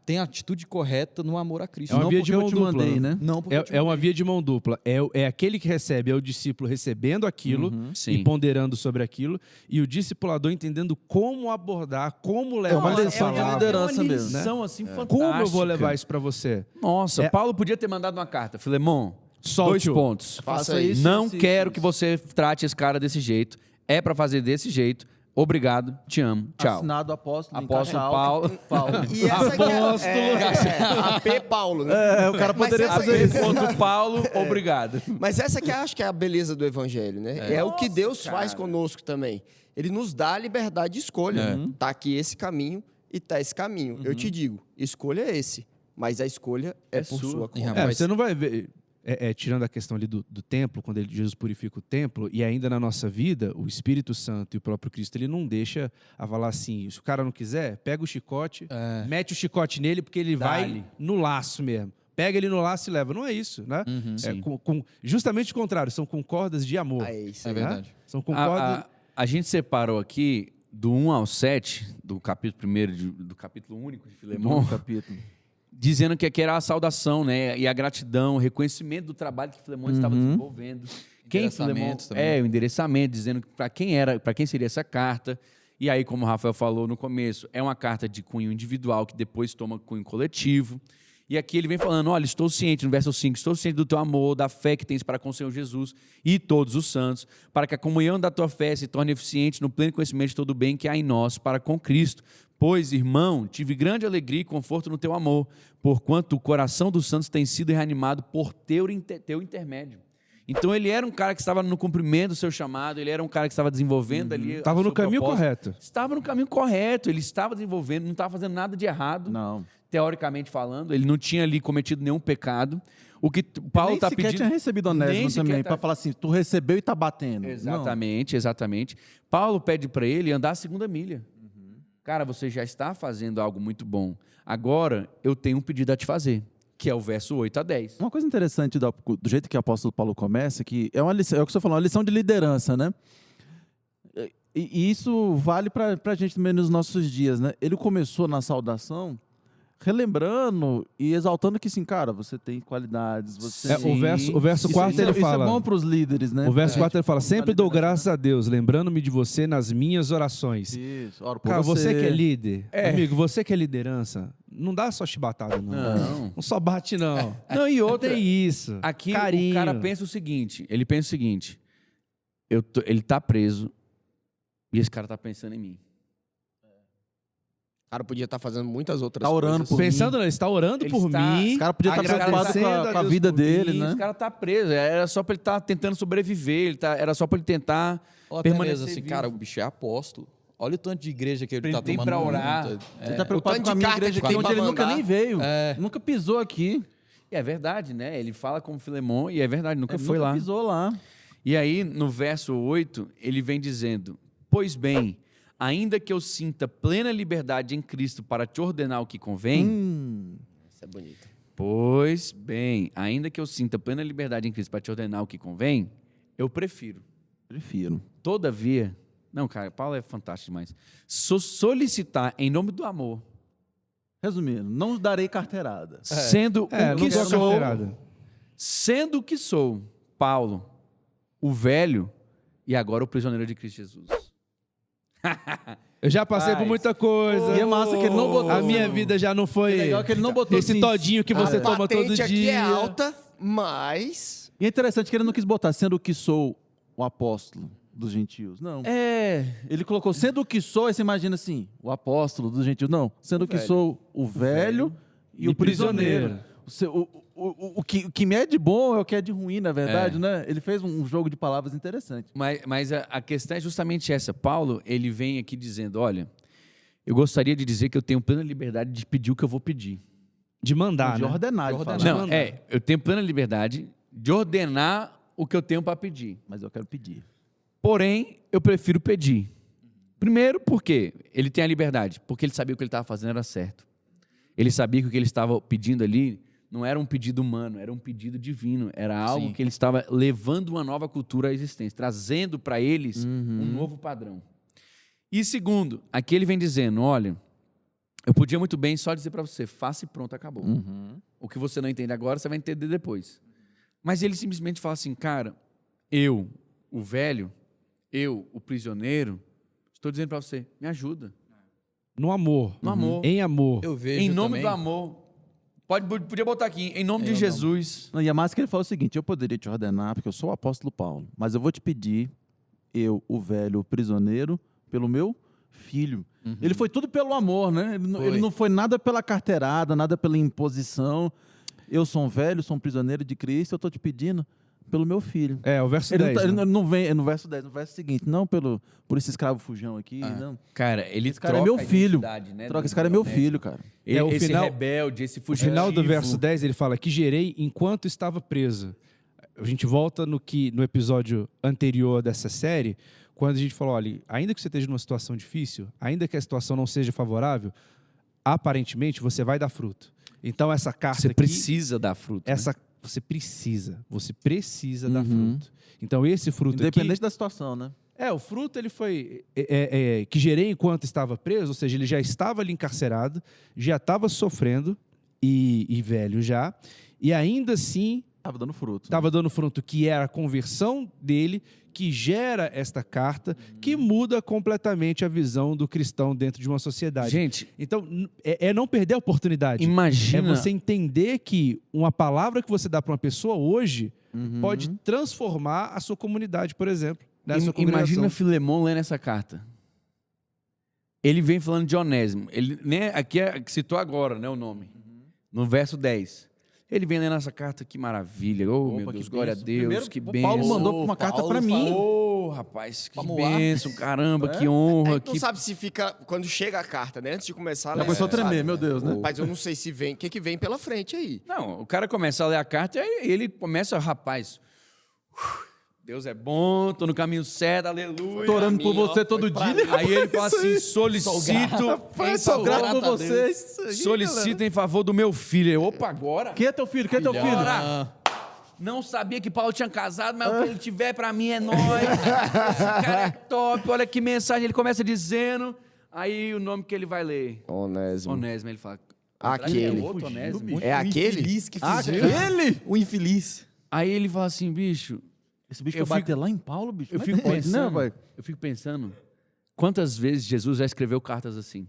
Speaker 3: tenha a atitude correta no amor a Cristo.
Speaker 5: É uma
Speaker 2: Não
Speaker 5: via
Speaker 2: porque
Speaker 5: de
Speaker 2: eu
Speaker 5: mão
Speaker 2: te
Speaker 5: dupla,
Speaker 2: mandei, né?
Speaker 3: Não porque eu te
Speaker 5: É uma
Speaker 3: mandei.
Speaker 5: via de mão dupla. É aquele que recebe, é o discípulo recebendo aquilo
Speaker 1: Sim.
Speaker 5: e ponderando sobre aquilo, e o discipulador entendendo como abordar, como levar
Speaker 2: uma
Speaker 5: essa
Speaker 2: lição de
Speaker 5: palavra.
Speaker 2: liderança
Speaker 1: uma
Speaker 2: mesmo, né?
Speaker 1: lição assim fantástica.
Speaker 5: Como eu vou levar isso para você?
Speaker 1: Nossa,
Speaker 5: É-
Speaker 1: Paulo podia ter mandado uma carta. Filemon,
Speaker 5: Solte-o.
Speaker 1: 2 pontos.
Speaker 2: Faça isso.
Speaker 1: Não
Speaker 2: isso,
Speaker 1: quero
Speaker 2: isso.
Speaker 1: que você trate esse cara desse jeito. É para fazer desse jeito. Obrigado, te amo, tchau.
Speaker 2: Assinado apóstolo, em
Speaker 1: Apóstolo
Speaker 2: caixa alta,
Speaker 1: Paulo.
Speaker 4: E essa aqui AP Paulo, né?
Speaker 2: O cara poderia
Speaker 4: Mas essa
Speaker 2: fazer
Speaker 4: aqui-
Speaker 2: isso.
Speaker 1: Ponto Paulo, obrigado.
Speaker 4: Mas essa que acho que é a beleza do evangelho, né? É, o que Deus faz conosco também. Ele nos dá a liberdade de escolha. Tá aqui esse caminho e tá esse caminho. Eu te digo, escolha é esse, mas a escolha é por
Speaker 1: sua.
Speaker 4: sua
Speaker 3: E,
Speaker 4: conta.
Speaker 3: rapaz,
Speaker 5: Você não vai ver, tirando a questão ali do templo, quando Jesus purifica o templo, e ainda na nossa vida, o Espírito Santo e o próprio Cristo, ele não deixa a falar assim, se o cara não quiser, pega o chicote, mete o chicote nele, porque ele vai
Speaker 1: Dá-lhe.
Speaker 5: no laço mesmo. Pega ele no laço e leva. Não é isso, né?
Speaker 3: sim.
Speaker 5: Justamente o contrário, são com cordas de amor.
Speaker 4: Ah, é isso
Speaker 3: É
Speaker 4: aí.
Speaker 3: verdade.
Speaker 5: São com cordas...
Speaker 1: A gente separou aqui do 1 ao 7, do capítulo 1 do capítulo único de Filemon,
Speaker 2: Bom capítulo.
Speaker 1: dizendo que aqui era a saudação, né? E a gratidão, o reconhecimento do trabalho que Filemon estava desenvolvendo. Quem Filemon
Speaker 3: Endereçamento também.
Speaker 1: o endereçamento, dizendo para quem seria essa carta. E aí, como o Rafael falou no começo, é uma carta de cunho individual que depois toma cunho coletivo. E aqui ele vem falando, olha, estou ciente, no verso 5, estou ciente do teu amor, da fé que tens para com o Senhor Jesus e todos os santos, para que a comunhão da tua fé se torne eficiente no pleno conhecimento de todo o bem que há em nós para com Cristo. Pois, irmão, tive grande alegria e conforto no teu amor, porquanto o coração dos santos tem sido reanimado por teu intermédio. Então ele era um cara que estava no cumprimento do seu chamado, ele era um cara que estava desenvolvendo ali.
Speaker 5: Estava
Speaker 1: o
Speaker 5: no
Speaker 1: seu
Speaker 5: caminho
Speaker 1: propósito.
Speaker 5: correto.
Speaker 1: Estava no caminho correto, ele estava desenvolvendo, não estava fazendo nada de errado,
Speaker 2: Não.
Speaker 1: teoricamente falando, ele não tinha ali cometido nenhum pecado. O que Paulo
Speaker 2: Nem
Speaker 1: está
Speaker 2: sequer
Speaker 1: pedindo.
Speaker 2: tinha recebido
Speaker 1: Nem
Speaker 2: Onésimo
Speaker 1: sequer
Speaker 2: também,
Speaker 1: tá-
Speaker 2: para falar assim, tu recebeu e tá batendo.
Speaker 1: Exatamente. Paulo pede para ele andar a segunda milha. Cara, você já está fazendo algo muito bom. Agora eu tenho um pedido a te fazer. que é o verso 8 a 10.
Speaker 2: Uma coisa interessante do jeito que o apóstolo Paulo começa, que é uma lição, é o que você falou, uma lição de liderança, né? E isso vale para a gente também nos nossos dias, né? Ele começou na saudação relembrando e exaltando que, sim, cara, você tem qualidades, você...
Speaker 5: O verso 4 ele fala...
Speaker 2: Isso é bom para os líderes, né?
Speaker 5: O verso 4 ele fala, sempre dou graças a Deus, lembrando-me de você nas minhas orações.
Speaker 2: Isso, oro por
Speaker 5: Cara, você que é líder,
Speaker 1: É.
Speaker 5: amigo, você que é liderança, não dá só chibatada, não. Não só bate, não.
Speaker 1: Não, e outra,
Speaker 5: Tem isso.
Speaker 1: aqui
Speaker 5: Carinho.
Speaker 1: o cara pensa o seguinte, ele pensa o seguinte, ele tá preso e esse cara tá pensando em mim.
Speaker 4: O cara podia estar fazendo muitas outras
Speaker 2: Tá orando
Speaker 4: coisas.
Speaker 2: por
Speaker 5: Pensando, ele está orando
Speaker 1: Ele
Speaker 5: por
Speaker 1: está-
Speaker 5: mim.
Speaker 2: Esse cara podia estar preocupado
Speaker 5: agradecendo
Speaker 2: com a
Speaker 5: Deus
Speaker 2: vida
Speaker 5: por
Speaker 2: dele,
Speaker 5: mim.
Speaker 1: Esse
Speaker 2: né?
Speaker 1: cara tá preso, era só pra ele estar tentando sobreviver, era só pra ele tentar
Speaker 3: Ou até
Speaker 1: permanecer
Speaker 3: mesmo assim,
Speaker 1: vivo.
Speaker 3: cara, o bicho é apóstolo. Olha o tanto de igreja que ele
Speaker 1: Ele
Speaker 3: tá
Speaker 1: tem
Speaker 3: tomando.
Speaker 1: pra orar.
Speaker 3: conta.
Speaker 2: Ele tá preocupado
Speaker 4: tanto
Speaker 2: com a
Speaker 4: de
Speaker 2: minha
Speaker 4: carta
Speaker 2: igreja
Speaker 4: que
Speaker 2: aqui,
Speaker 4: tem
Speaker 2: onde
Speaker 4: pra
Speaker 2: ele nunca
Speaker 4: mandar.
Speaker 2: nem veio.
Speaker 3: É.
Speaker 2: Nunca pisou aqui.
Speaker 1: E é verdade, né? Ele fala como Filemon e é verdade, nunca
Speaker 2: Ele
Speaker 1: foi
Speaker 2: nunca
Speaker 1: lá.
Speaker 2: pisou lá.
Speaker 1: E aí, no verso 8, ele vem dizendo: Pois bem, ainda que eu sinta plena liberdade em Cristo para te ordenar o que convém,
Speaker 4: Isso é bonito.
Speaker 1: pois bem, ainda que eu sinta plena liberdade em Cristo para te ordenar o que convém, eu prefiro.
Speaker 2: Prefiro.
Speaker 1: Todavia, não, cara, Paulo é fantástico demais. Solicitar em nome do amor,
Speaker 2: Resumindo, não darei carteirada.
Speaker 1: sendo
Speaker 5: É,
Speaker 1: o
Speaker 5: não
Speaker 1: que
Speaker 5: quero
Speaker 1: sou,
Speaker 5: carteirada.
Speaker 1: sendo o que sou, Paulo, o velho e agora o prisioneiro de Cristo Jesus.
Speaker 5: Eu já passei por
Speaker 1: Paz.
Speaker 5: muita coisa.
Speaker 2: E é massa que ele não botou
Speaker 5: A
Speaker 2: assim,
Speaker 5: minha
Speaker 2: no-
Speaker 5: vida já não foi
Speaker 2: É legal que ele não botou
Speaker 5: esse
Speaker 2: assim,
Speaker 5: todinho que você
Speaker 4: A
Speaker 5: toma todo
Speaker 4: patente aqui
Speaker 5: dia.
Speaker 4: é alta, mas...
Speaker 2: E é interessante que ele não quis botar sendo o que sou o apóstolo dos gentios. Não.
Speaker 1: É,
Speaker 2: Ele colocou sendo o que sou, aí você imagina assim, o apóstolo dos gentios. Não, sendo o que
Speaker 1: velho.
Speaker 2: sou o velho e o prisioneiro. O que me é de bom é o que é de ruim, na verdade, né? Ele fez um jogo de palavras interessante.
Speaker 1: mas a questão é justamente essa. Paulo, ele vem aqui dizendo, olha, eu gostaria de dizer que eu tenho plena liberdade de pedir o que eu vou pedir.
Speaker 5: De mandar,
Speaker 2: de
Speaker 5: né?
Speaker 2: ordenar, de
Speaker 3: ordenar.
Speaker 2: falar.
Speaker 1: Não,
Speaker 5: mandar.
Speaker 1: eu tenho plena liberdade de ordenar o que eu tenho para pedir.
Speaker 2: Mas eu quero pedir.
Speaker 1: Porém, eu prefiro pedir. Primeiro, porque ele tem a liberdade, porque ele sabia que o que ele estava fazendo era certo. Ele sabia que o que ele estava pedindo ali não era um pedido humano, era um pedido divino. Era algo
Speaker 3: Sim.
Speaker 1: que ele estava levando uma nova cultura à existência, trazendo para eles um novo padrão. E segundo, aqui ele vem dizendo, olha, eu podia muito bem só dizer para você, faça e pronto, acabou. O que você não entende agora, você vai entender depois. Mas ele simplesmente fala assim, cara, eu, o velho, eu, o prisioneiro, estou dizendo para você, me ajuda.
Speaker 5: No amor.
Speaker 1: No amor.
Speaker 5: Em amor.
Speaker 3: Eu vejo
Speaker 1: Em nome
Speaker 3: também,
Speaker 1: do amor. Podia botar aqui, em nome de Jesus.
Speaker 2: Não, e a massa que ele fala o seguinte, eu poderia te ordenar, porque eu sou o apóstolo Paulo, mas eu vou te pedir, eu, o velho, o prisioneiro, pelo meu filho. Ele foi tudo pelo amor, né? Ele não foi nada pela carteirada, nada pela imposição. Eu sou um velho, sou um prisioneiro de Cristo, eu estou te pedindo pelo meu filho.
Speaker 5: É, o verso
Speaker 2: Ele
Speaker 5: 10.
Speaker 2: não,
Speaker 5: né?
Speaker 2: ele não vem no verso 10, no verso seguinte, não por esse escravo fujão aqui, não.
Speaker 1: Cara, ele
Speaker 2: Esse cara é
Speaker 1: troca
Speaker 2: meu
Speaker 1: a
Speaker 2: filho.
Speaker 1: identidade, né,
Speaker 2: Troca,
Speaker 1: do
Speaker 2: esse cara é meu
Speaker 1: honesto.
Speaker 2: filho, cara.
Speaker 5: É, o
Speaker 1: Esse
Speaker 5: final-
Speaker 1: rebelde, esse
Speaker 5: No
Speaker 1: fugitivo.
Speaker 5: final do verso 10, ele fala que gerei enquanto estava preso. A gente volta no episódio anterior dessa série, quando a gente falou, olha, ainda que você esteja numa situação difícil, ainda que a situação não seja favorável, aparentemente você vai dar fruto. Então essa carta
Speaker 1: Você
Speaker 5: aqui,
Speaker 1: precisa dar fruto. né?
Speaker 5: você precisa dar fruto. Então esse fruto
Speaker 2: Independente
Speaker 5: aqui,
Speaker 2: da situação, né?
Speaker 5: o fruto ele foi que gerei enquanto estava preso, ou seja, ele já estava ali encarcerado, já estava sofrendo e velho já, e ainda assim
Speaker 2: Tava dando fruto.
Speaker 5: estava dando fruto, que é a conversão dele, que gera esta carta, que muda completamente a visão do cristão dentro de uma sociedade.
Speaker 1: Gente,
Speaker 5: Então, é não perder a oportunidade.
Speaker 1: imagina.
Speaker 5: É você entender que uma palavra que você dá para uma pessoa hoje pode transformar a sua comunidade, por exemplo. Né? A sua
Speaker 1: Imagina
Speaker 5: congregação.
Speaker 1: Filemon lendo essa carta. Ele vem falando de Onésimo. Ele, né, aqui citou agora, né, o nome. No verso 10. Ele vem lendo essa carta, que maravilha. Oh,
Speaker 2: Opa,
Speaker 1: meu
Speaker 2: que
Speaker 1: Deus, glória a
Speaker 2: bênção.
Speaker 1: Deus,
Speaker 2: Primeiro,
Speaker 1: que
Speaker 2: o
Speaker 1: bênção.
Speaker 2: Paulo mandou uma carta para mim.
Speaker 1: Oh, rapaz, que
Speaker 3: Vamos lá.
Speaker 1: bênção, caramba, que
Speaker 4: A
Speaker 1: honra.
Speaker 4: gente não
Speaker 1: que...
Speaker 4: sabe se fica... Quando chega a carta, né? Antes de começar...
Speaker 2: Já começou a tremer, meu Deus, né?
Speaker 4: Mas eu não sei se vem... O que vem pela frente aí?
Speaker 1: Não, o cara começa a ler a carta e ele começa, rapaz, Deus é bom, tô no caminho certo, aleluia.
Speaker 2: Tô orando por
Speaker 4: Caminho,
Speaker 2: você
Speaker 4: ó,
Speaker 2: todo
Speaker 4: foi
Speaker 2: dia.
Speaker 1: Aí ele fala assim, solicito
Speaker 2: Sou grato por vocês. Isso aí,
Speaker 1: solicito
Speaker 2: galera.
Speaker 1: em favor do meu filho. Eu, opa, agora?
Speaker 2: Quem é teu filho? Quem é teu filho?
Speaker 1: Agora? Não sabia que Paulo tinha casado, mas o que ele tiver pra mim é nóis. Esse cara é top, olha que mensagem. Ele começa dizendo, aí o nome que ele vai ler.
Speaker 4: Onésimo.
Speaker 1: Onésimo, ele fala...
Speaker 4: Aquele.
Speaker 1: É outro Onésimo?
Speaker 4: É aquele?
Speaker 3: Infeliz que
Speaker 2: Aquele?
Speaker 3: O infeliz.
Speaker 1: Aí ele fala assim, bicho...
Speaker 2: Esse bicho
Speaker 1: Eu
Speaker 2: vai
Speaker 1: fico-
Speaker 2: bater lá em Paulo, bicho?
Speaker 1: Eu
Speaker 2: Mas
Speaker 1: fico
Speaker 2: pode,
Speaker 1: pensando,
Speaker 2: não, vai.
Speaker 1: quantas vezes Jesus já escreveu cartas assim?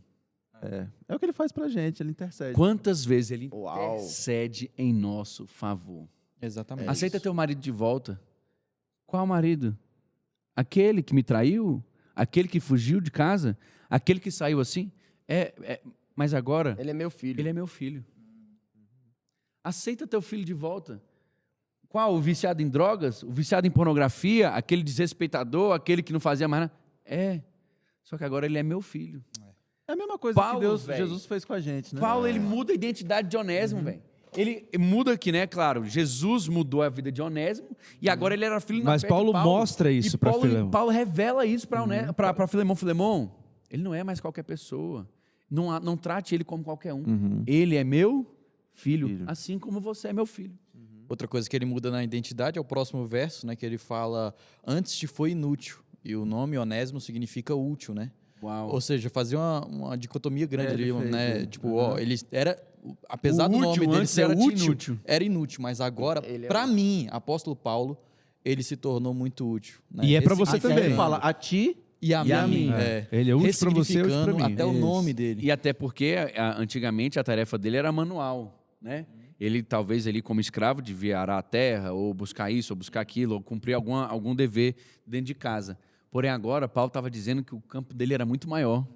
Speaker 2: É o que ele faz pra gente, ele intercede.
Speaker 1: Quantas vezes ele
Speaker 4: Uau.
Speaker 1: intercede em nosso favor?
Speaker 3: Exatamente.
Speaker 1: Aceita teu marido de volta. Qual marido? Aquele que me traiu? Aquele que fugiu de casa? Aquele que saiu assim? Mas agora,
Speaker 4: Ele é meu filho.
Speaker 1: ele é meu filho. Aceita teu filho de volta. Qual? O viciado em drogas? O viciado em pornografia? Aquele desrespeitador? Aquele que não fazia mais nada? Só que agora ele é meu filho.
Speaker 2: É a mesma coisa
Speaker 1: Paulo,
Speaker 2: que Deus,
Speaker 1: velho.
Speaker 2: Jesus fez com a gente, né?
Speaker 1: Paulo, ele muda a identidade de Onésimo, velho. Ele muda aqui, né? Claro, Jesus mudou a vida de Onésimo e agora ele era filho na
Speaker 5: Mas
Speaker 1: fé
Speaker 5: Paulo
Speaker 1: de
Speaker 5: mostra isso
Speaker 1: E
Speaker 5: pra
Speaker 1: Paulo-
Speaker 5: Filemão.
Speaker 1: Paulo revela isso para Filemão. Filemão, ele não é mais qualquer pessoa. Não trate ele como qualquer um. Ele é meu filho, assim como você é meu filho.
Speaker 3: Outra coisa que ele muda na identidade é o próximo verso, né? Que ele fala, antes te foi inútil. E o nome Onésimo significa útil, né?
Speaker 1: Uau.
Speaker 3: Ou seja, fazia uma dicotomia grande ali,
Speaker 2: ele fez,
Speaker 3: né? Tipo, ó, ele era... Apesar
Speaker 1: O
Speaker 3: do
Speaker 1: útil
Speaker 3: nome dele
Speaker 1: antes
Speaker 3: ser
Speaker 1: era
Speaker 3: útil,
Speaker 1: inútil.
Speaker 3: era inútil. Mas agora,
Speaker 4: Ele é
Speaker 3: pra mim, apóstolo Paulo, ele se tornou muito útil. Né?
Speaker 5: E é pra você
Speaker 3: Ressignificando.
Speaker 5: também.
Speaker 2: Ele fala a ti
Speaker 3: E a mim.
Speaker 5: É. Ele é útil pra você, útil pra
Speaker 3: ressignificando
Speaker 5: mim.
Speaker 3: até o nome dele.
Speaker 1: E até porque antigamente a tarefa dele era manual, né? Ele talvez ele como escravo devia arar a terra ou buscar isso ou buscar aquilo ou cumprir algum dever dentro de casa. Porém agora Paulo estava dizendo que o campo dele era muito maior.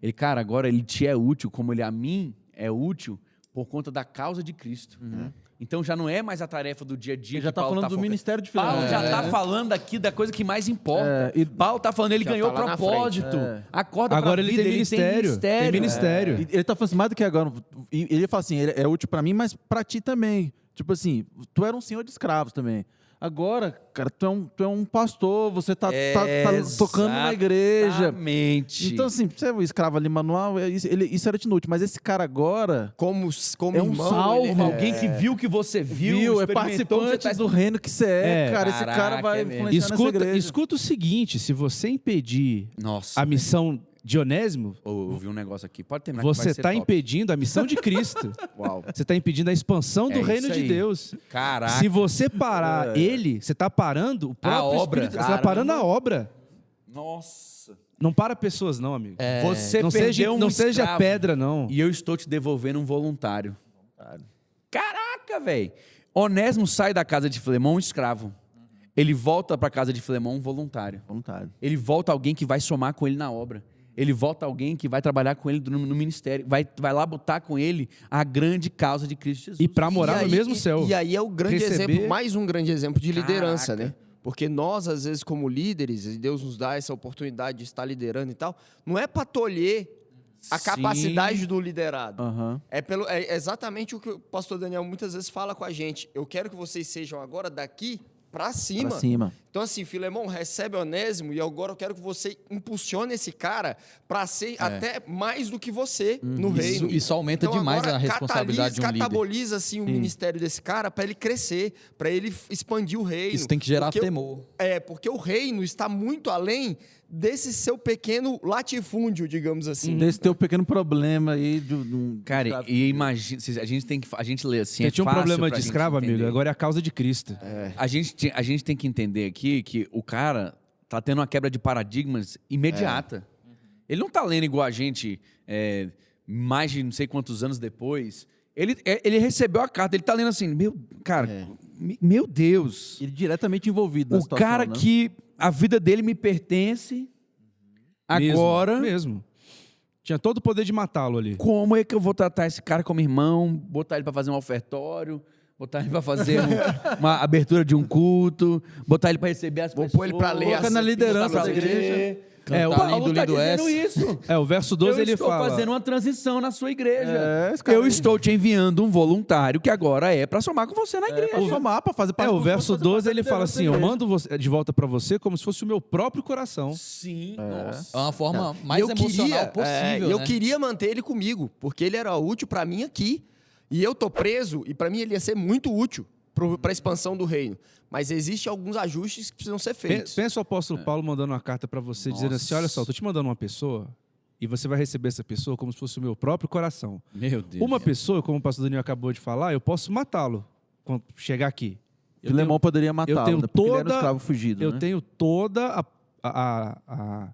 Speaker 1: Ele, cara, agora ele te é útil como ele a mim é útil por conta da causa de Cristo. Então já não é mais a tarefa do dia a dia
Speaker 2: Ele já
Speaker 1: que
Speaker 2: tá
Speaker 1: Paulo
Speaker 2: falando
Speaker 1: tá
Speaker 2: do
Speaker 1: focando.
Speaker 2: ministério de Filemão.
Speaker 1: Paulo já está falando aqui da coisa que mais importa.
Speaker 2: É, e-
Speaker 1: Paulo está falando, ele
Speaker 4: Já
Speaker 1: ganhou
Speaker 4: tá lá na
Speaker 1: propósito.
Speaker 2: frente.
Speaker 1: Acorda
Speaker 5: Agora
Speaker 1: pra
Speaker 5: ele
Speaker 1: vida,
Speaker 5: tem ministério. Tem ministério.
Speaker 2: E ele tá falando assim, mais do que agora. E ele fala assim, ele é útil pra mim, mas pra ti também. Tipo assim, tu era um senhor de escravos também. Agora, cara, tu é um pastor, você tá tocando na igreja.
Speaker 1: Exatamente.
Speaker 2: Então, assim, você é um escravo ali manual, isso era inútil. Mas esse cara agora
Speaker 4: Como
Speaker 2: é um
Speaker 4: irmão,
Speaker 2: salvo.
Speaker 4: ele-
Speaker 1: Alguém que viu o que você viu,
Speaker 2: é
Speaker 1: experimentou o que
Speaker 2: participante
Speaker 1: você tá
Speaker 2: do reino que você é,
Speaker 5: É,
Speaker 2: cara. Esse cara
Speaker 1: caraca,
Speaker 2: vai
Speaker 1: é mesmo.
Speaker 2: influenciar nessa igreja.
Speaker 5: Escuta o seguinte, se você impedir
Speaker 1: Nossa.
Speaker 5: a missão de Onésimo,
Speaker 1: Eu vi um negócio aqui. Pode terminar. que
Speaker 5: você
Speaker 1: vai ser
Speaker 5: está
Speaker 1: top.
Speaker 5: impedindo a missão de Cristo.
Speaker 1: Uau.
Speaker 5: Você está impedindo a expansão do
Speaker 1: É
Speaker 5: reino
Speaker 1: isso
Speaker 5: de
Speaker 1: aí.
Speaker 5: Deus.
Speaker 1: Caraca.
Speaker 5: Se você parar ele, você está parando o próprio
Speaker 1: obra.
Speaker 5: Espírito. Você está parando a obra.
Speaker 1: Nossa.
Speaker 5: Não para pessoas, não, amigo.
Speaker 1: Você
Speaker 5: não
Speaker 1: perdeu
Speaker 5: seja,
Speaker 1: um
Speaker 5: não seja
Speaker 1: escravo.
Speaker 5: pedra, não.
Speaker 1: E eu estou te devolvendo um voluntário. Caraca, velho. Onésimo sai da casa de Filemão um escravo. Ele volta para a casa de Filemão um voluntário.
Speaker 2: Voluntário.
Speaker 1: Ele volta alguém que vai somar com ele na obra. Ele volta alguém que vai trabalhar com ele no ministério. Vai lá botar com ele a grande causa de Cristo Jesus.
Speaker 5: E para morar
Speaker 4: E
Speaker 5: no
Speaker 4: aí-
Speaker 5: mesmo céu.
Speaker 4: E aí é o grande
Speaker 5: Receber-
Speaker 4: exemplo, mais um grande exemplo de liderança,
Speaker 1: Caraca.
Speaker 4: né? Porque nós, às vezes, como líderes, e Deus nos dá essa oportunidade de estar liderando e tal, não é para tolher a
Speaker 1: Sim.
Speaker 4: capacidade do liderado.
Speaker 2: Aham.
Speaker 4: É exatamente o que o pastor Daniel muitas vezes fala com a gente. Eu quero que vocês sejam agora daqui para cima.
Speaker 2: Pra cima.
Speaker 4: Então, assim, Filemão, recebe Onésimo e agora eu quero que você impulsione esse cara para ser até mais do que você no reino.
Speaker 3: Isso aumenta
Speaker 4: Então,
Speaker 3: demais
Speaker 4: agora
Speaker 3: a responsabilidade de um líder.
Speaker 4: cataboliza assim, o ministério desse cara para ele crescer, para ele expandir o reino.
Speaker 3: Isso tem que gerar
Speaker 4: Porque
Speaker 3: temor.
Speaker 4: porque o reino está muito além desse seu pequeno latifúndio, digamos assim.
Speaker 2: Desse teu pequeno problema aí.
Speaker 1: Cara, e imagina, a gente lê assim,
Speaker 5: Você tinha um
Speaker 1: fácil
Speaker 5: problema
Speaker 1: pra
Speaker 5: de
Speaker 1: gente
Speaker 5: escravo, amigo,
Speaker 1: entender.
Speaker 5: agora é a causa de Cristo.
Speaker 1: A gente tem que entender aqui que o cara tá tendo uma quebra de paradigmas imediata. Ele não tá lendo igual a gente mais de não sei quantos anos depois. Ele recebeu a carta, ele tá lendo assim, meu Deus.
Speaker 2: Ele diretamente envolvido na
Speaker 1: O
Speaker 2: situação,
Speaker 1: cara
Speaker 2: né?
Speaker 1: que a vida dele me pertence, agora,
Speaker 5: Mesmo. Tinha todo o poder de matá-lo ali.
Speaker 1: como é que eu vou tratar esse cara como irmão, botar ele para fazer um ofertório, botar ele para fazer uma abertura de um culto, botar ele para receber as pessoas.
Speaker 4: Vou pôr ele pra ler
Speaker 2: Coloca
Speaker 4: as-
Speaker 2: na liderança
Speaker 1: pra
Speaker 2: da
Speaker 1: ler.
Speaker 2: igreja.
Speaker 3: Cantar
Speaker 1: Paulo
Speaker 3: lindo,
Speaker 1: tá
Speaker 3: lindo
Speaker 1: dizendo
Speaker 3: S.
Speaker 1: isso.
Speaker 5: O verso 12
Speaker 1: Eu
Speaker 5: ele
Speaker 1: estou
Speaker 5: fala...
Speaker 1: fazendo uma transição na sua igreja.
Speaker 2: É, esse cara
Speaker 1: Eu
Speaker 2: aí.
Speaker 1: estou te enviando um voluntário que agora é para somar com você na igreja.
Speaker 2: Pra somar, pra fazer parte
Speaker 5: o
Speaker 2: do
Speaker 5: verso
Speaker 2: fazer parte
Speaker 5: 12
Speaker 2: da
Speaker 5: ele fala
Speaker 2: liderança
Speaker 5: assim,
Speaker 2: da
Speaker 5: eu
Speaker 2: igreja.
Speaker 5: mando você de volta para você como se fosse o meu próprio coração.
Speaker 1: Sim,
Speaker 3: É uma forma mais
Speaker 4: eu
Speaker 3: emocional possível,
Speaker 4: eu
Speaker 3: né?
Speaker 4: queria manter ele comigo, porque ele era útil para mim aqui. E eu tô preso, e para mim ele ia ser muito útil para a expansão do reino. Mas existem alguns ajustes que precisam ser feitos.
Speaker 5: Pensa o apóstolo Paulo mandando uma carta para você, dizendo assim, olha só, eu tô te mandando uma pessoa e você vai receber essa pessoa como se fosse o meu próprio coração.
Speaker 1: Meu Deus.
Speaker 5: Uma pessoa, como o pastor Daniel acabou de falar, eu posso matá-lo quando chegar aqui.
Speaker 2: Filemão poderia matá-lo,
Speaker 5: tenho
Speaker 2: né? Porque ele era um
Speaker 5: toda-
Speaker 2: escravo fugido,
Speaker 5: Eu
Speaker 2: né?
Speaker 5: tenho toda a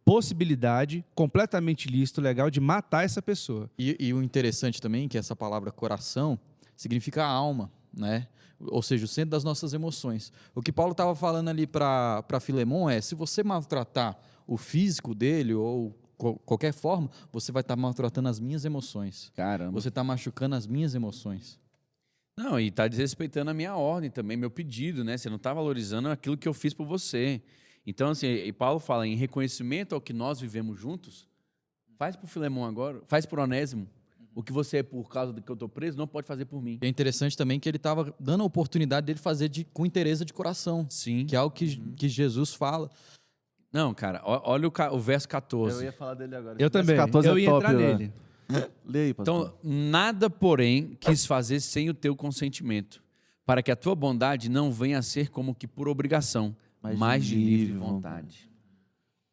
Speaker 5: possibilidade, completamente lícito, legal, de matar essa pessoa.
Speaker 3: E o interessante também é que essa palavra coração significa alma, né? Ou seja, o centro das nossas emoções. O que Paulo estava falando ali para Filemon é, se você maltratar o físico dele ou qualquer forma, você vai estar maltratando as minhas emoções.
Speaker 1: Caramba.
Speaker 3: Você está machucando as minhas emoções.
Speaker 1: Não, e tá desrespeitando a minha ordem também, meu pedido, né? Você não tá valorizando aquilo que eu fiz por você. Então, assim, e Paulo fala em reconhecimento ao que nós vivemos juntos, faz por Filemon agora, faz por Onésimo. O que você é por causa do que eu tô preso, não pode fazer por mim.
Speaker 3: É interessante também que ele estava dando a oportunidade dele fazer com inteireza de coração,
Speaker 1: Sim.
Speaker 3: que é algo que Jesus fala.
Speaker 1: Não, cara, olha o verso 14.
Speaker 2: Eu ia falar dele agora.
Speaker 5: Eu
Speaker 2: Esse
Speaker 5: também,
Speaker 2: 14
Speaker 5: eu
Speaker 2: é
Speaker 5: ia
Speaker 2: top,
Speaker 5: entrar
Speaker 2: né?
Speaker 5: nele.
Speaker 2: Lê aí, pastor.
Speaker 1: Então, nada, porém, quis fazer sem o teu consentimento, para que a tua bondade não venha a ser como que por obrigação, mas de livre vontade.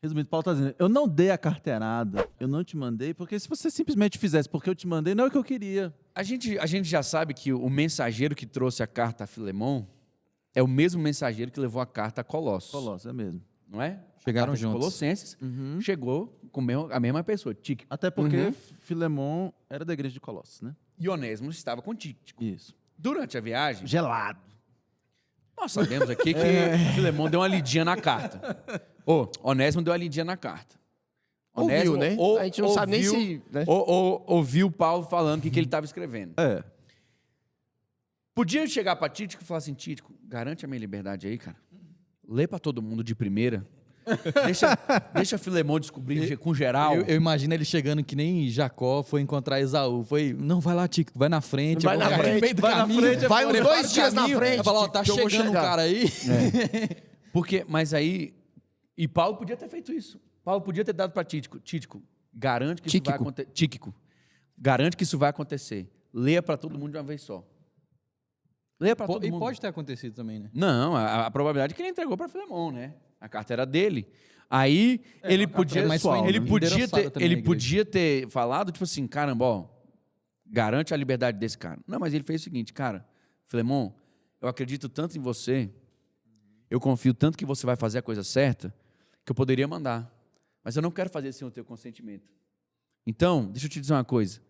Speaker 2: Resumindo, Paulo está dizendo, eu não dei a carteirada, eu não te mandei, porque se você simplesmente fizesse porque eu te mandei, não é o que eu queria.
Speaker 1: A gente já sabe que o mensageiro que trouxe a carta a Filemon é o mesmo mensageiro que levou a carta a Colossos.
Speaker 2: Colossos, é mesmo.
Speaker 1: Não é?
Speaker 3: Chegaram
Speaker 1: A carta de
Speaker 3: juntos.
Speaker 1: Colossenses chegou com a mesma pessoa, Tíquico.
Speaker 2: Até porque Filemon era da igreja de Colossos, né?
Speaker 1: E Onésimo estava com Tíquico.
Speaker 2: Isso.
Speaker 1: Durante a viagem,
Speaker 2: Gelado.
Speaker 1: nós sabemos aqui que Filemon deu uma lidinha na carta. Onésimo deu uma lidinha na carta.
Speaker 4: Ouviu, né? A gente não sabe nem se... né?
Speaker 1: Ouviu Paulo falando o que ele estava escrevendo.
Speaker 2: É.
Speaker 1: Podia chegar para Títico e falar assim, Títico, garante a minha liberdade aí, cara. Lê para todo mundo de primeira. Deixa Filemon descobrir com geral.
Speaker 3: Eu imagino ele chegando que nem Jacó foi encontrar Esaú. Não, vai lá, Tico, vai na frente.
Speaker 4: Vai
Speaker 3: eu
Speaker 4: na
Speaker 3: vou ficar aqui no
Speaker 4: frente,
Speaker 3: meio do
Speaker 4: vai na
Speaker 3: caminho.
Speaker 4: frente, vai uns
Speaker 3: prepara
Speaker 4: 2
Speaker 3: o
Speaker 4: dias na
Speaker 3: caminho.
Speaker 4: frente,
Speaker 3: Vai falar, ó, tá
Speaker 4: que eu vou
Speaker 3: chegando um
Speaker 4: chegar.
Speaker 3: cara aí.
Speaker 1: Mas aí... E Paulo podia ter feito isso. Paulo podia ter dado para Títico. Títico, garante que isso vai acontecer. Tíquico, garante que isso vai acontecer. Leia para todo mundo de uma vez só. Leia para todo
Speaker 3: E
Speaker 1: mundo.
Speaker 3: pode ter acontecido também, né?
Speaker 1: Não, a probabilidade é que ele entregou para Filemon, né? A carta era dele. Aí ele podia,
Speaker 3: mas foi endereçada também
Speaker 1: ele
Speaker 3: à igreja.
Speaker 1: podia ter falado, tipo assim, caramba, ó, garante a liberdade desse cara. Não, mas ele fez o seguinte, cara, Filemon, eu acredito tanto em você, eu confio tanto que você vai fazer a coisa certa, que eu poderia mandar. Mas eu não quero fazer sem o teu consentimento. Então, deixa eu te dizer uma coisa,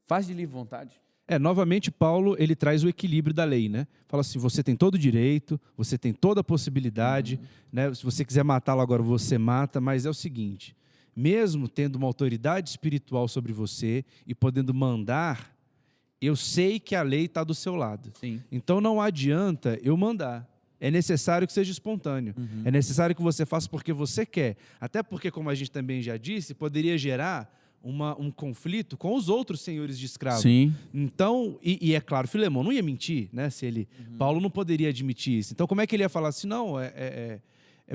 Speaker 1: faz de livre vontade.
Speaker 5: Novamente, Paulo, ele traz o equilíbrio da lei, né? Fala assim, você tem todo o direito, você tem toda a possibilidade, né? Se você quiser matá-lo agora, você mata, mas é o seguinte, mesmo tendo uma autoridade espiritual sobre você e podendo mandar, eu sei que a lei está do seu lado.
Speaker 1: Sim.
Speaker 5: Então, não adianta eu mandar. É necessário que seja espontâneo. É necessário que você faça porque você quer. Até porque, como a gente também já disse, poderia gerar um conflito com os outros senhores de escravos.
Speaker 1: Sim.
Speaker 5: Então, e é claro, Filemon não ia mentir, né? Se ele, Paulo não poderia admitir isso. Então, como é que ele ia falar assim? Não, é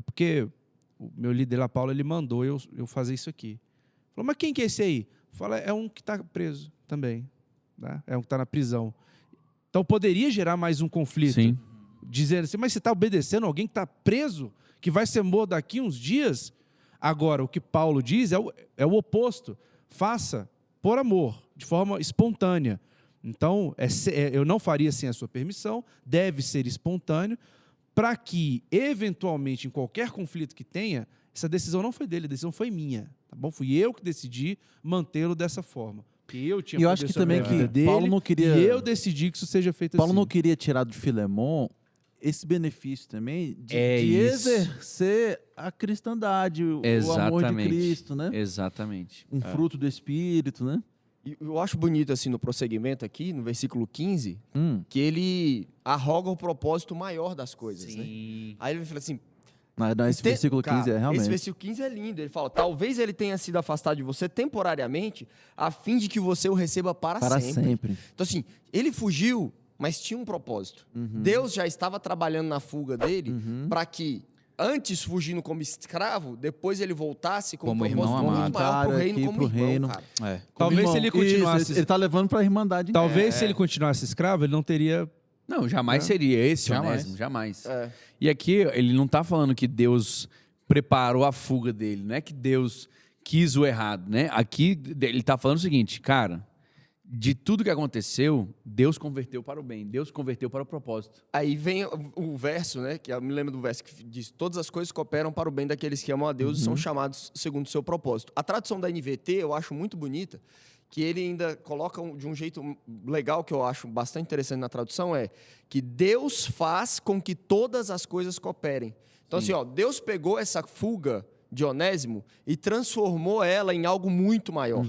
Speaker 5: porque o meu líder lá, Paulo, ele mandou eu fazer isso aqui. Falou, mas quem que é esse aí? Fala, é um que está preso também. Né? É um que está na prisão. Então, poderia gerar mais um conflito.
Speaker 1: Sim.
Speaker 5: Dizendo assim, mas você está obedecendo alguém que está preso, que vai ser morto daqui uns dias? Agora, o que Paulo diz é o oposto. Faça por amor, de forma espontânea. Então, eu não faria sem a sua permissão, deve ser espontâneo, para que, eventualmente, em qualquer conflito que tenha, essa decisão não foi dele, a decisão foi minha. Tá bom? Fui eu que decidi mantê-lo dessa forma. Porque eu tinha
Speaker 2: E eu acho que também que
Speaker 5: dele,
Speaker 2: Paulo não queria...
Speaker 5: E eu decidi que isso seja feito
Speaker 2: Paulo
Speaker 5: assim.
Speaker 2: não queria tirar do Filemon esse benefício também de
Speaker 1: isso.
Speaker 2: exercer a cristandade, o amor de Cristo, né?
Speaker 1: Exatamente.
Speaker 2: Um fruto do Espírito, né?
Speaker 4: E eu acho bonito, assim, no prosseguimento aqui, no versículo 15, que ele arroga o propósito maior das coisas, né? Aí ele fala assim...
Speaker 2: Não, esse versículo 15
Speaker 4: cara,
Speaker 2: é realmente...
Speaker 4: Esse versículo 15 é lindo. Ele fala, talvez ele tenha sido afastado de você temporariamente, a fim de que você o receba para sempre. Então, assim, ele fugiu, mas tinha um propósito. Deus já estava trabalhando na fuga dele para que, antes fugindo como escravo, depois ele voltasse com um propósito muito maior para o reino como irmão, cara.
Speaker 5: Talvez se ele continuasse...
Speaker 2: Ele está levando para a irmandade.
Speaker 5: Talvez se ele continuasse escravo, ele não teria...
Speaker 1: Não, jamais seria esse Onésimo, jamais. E aqui ele não está falando que Deus preparou a fuga dele, não é que Deus quis o errado, né? Aqui ele está falando o seguinte, cara, de tudo que aconteceu, Deus converteu para o bem, Deus converteu para o propósito.
Speaker 4: Aí vem o verso, né? Que eu me lembro do verso que diz: todas as coisas cooperam para o bem daqueles que amam a Deus e são chamados segundo o seu propósito. A tradução da NVT eu acho muito bonita, que ele ainda coloca de um jeito legal, que eu acho bastante interessante na tradução, é que Deus faz com que todas as coisas cooperem. Então, assim, Deus pegou essa fuga de Onésimo e transformou ela em algo muito maior,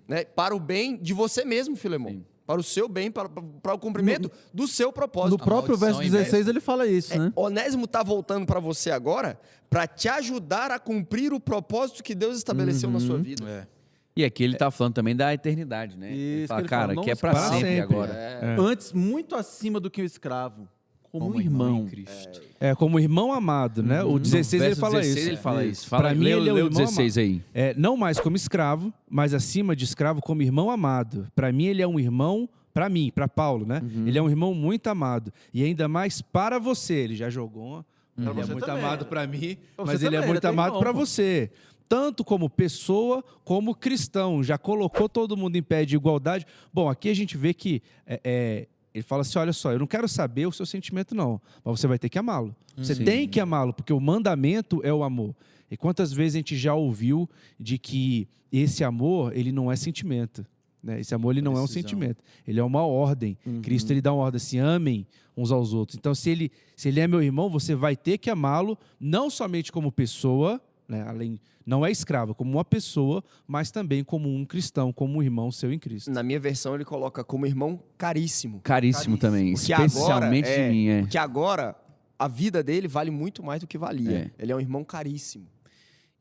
Speaker 4: né? Para o bem de você mesmo, Filemão. Sim. Para o seu bem, para o cumprimento do seu propósito.
Speaker 2: No próprio verso 16 ele fala isso, né?
Speaker 4: Onésimo está voltando para você agora para te ajudar a cumprir o propósito que Deus estabeleceu na sua vida.
Speaker 1: E aqui ele está falando também da eternidade, né?
Speaker 2: Isso,
Speaker 1: ele fala,
Speaker 2: ele
Speaker 1: cara,
Speaker 2: fala,
Speaker 1: que é para sempre agora.
Speaker 2: Antes, muito acima do que o escravo. Como irmão
Speaker 1: em Cristo.
Speaker 5: Como irmão amado, né? O 16 ele fala
Speaker 1: 16
Speaker 5: isso.
Speaker 1: ele fala isso.
Speaker 5: Para mim, ele é o irmão
Speaker 1: 16 aí.
Speaker 5: Não mais como escravo, mas acima de escravo como irmão amado. Para mim, ele é um irmão, para mim, para Paulo, né? Ele é um irmão muito amado. E ainda mais para você. Ele já jogou. Ele é muito
Speaker 2: também.
Speaker 5: amado para mim,
Speaker 2: Você
Speaker 5: mas ele é
Speaker 2: também,
Speaker 5: muito
Speaker 2: ele é
Speaker 5: amado para
Speaker 2: irmão,
Speaker 5: você. Tanto como pessoa, como cristão. Já colocou todo mundo em pé de igualdade. Bom, aqui a gente vê que ele fala assim, olha só, eu não quero saber o seu sentimento não, mas você vai ter que amá-lo. Você tem que amá-lo, porque o mandamento é o amor. E quantas vezes a gente já ouviu de que esse amor, ele não é sentimento. Né? Esse amor, ele não é um sentimento. Ele é uma ordem. Cristo, ele dá uma ordem assim, amem uns aos outros. Então, se ele é meu irmão, você vai ter que amá-lo, não somente como pessoa, né? Não é escravo, como uma pessoa, mas também como um cristão, como um irmão seu em Cristo.
Speaker 4: Na minha versão, ele coloca como irmão caríssimo.
Speaker 1: Caríssimo também,
Speaker 4: Porque
Speaker 1: especialmente
Speaker 4: agora,
Speaker 1: de mim.
Speaker 4: Porque agora, a vida dele vale muito mais do que valia. Ele é um irmão caríssimo.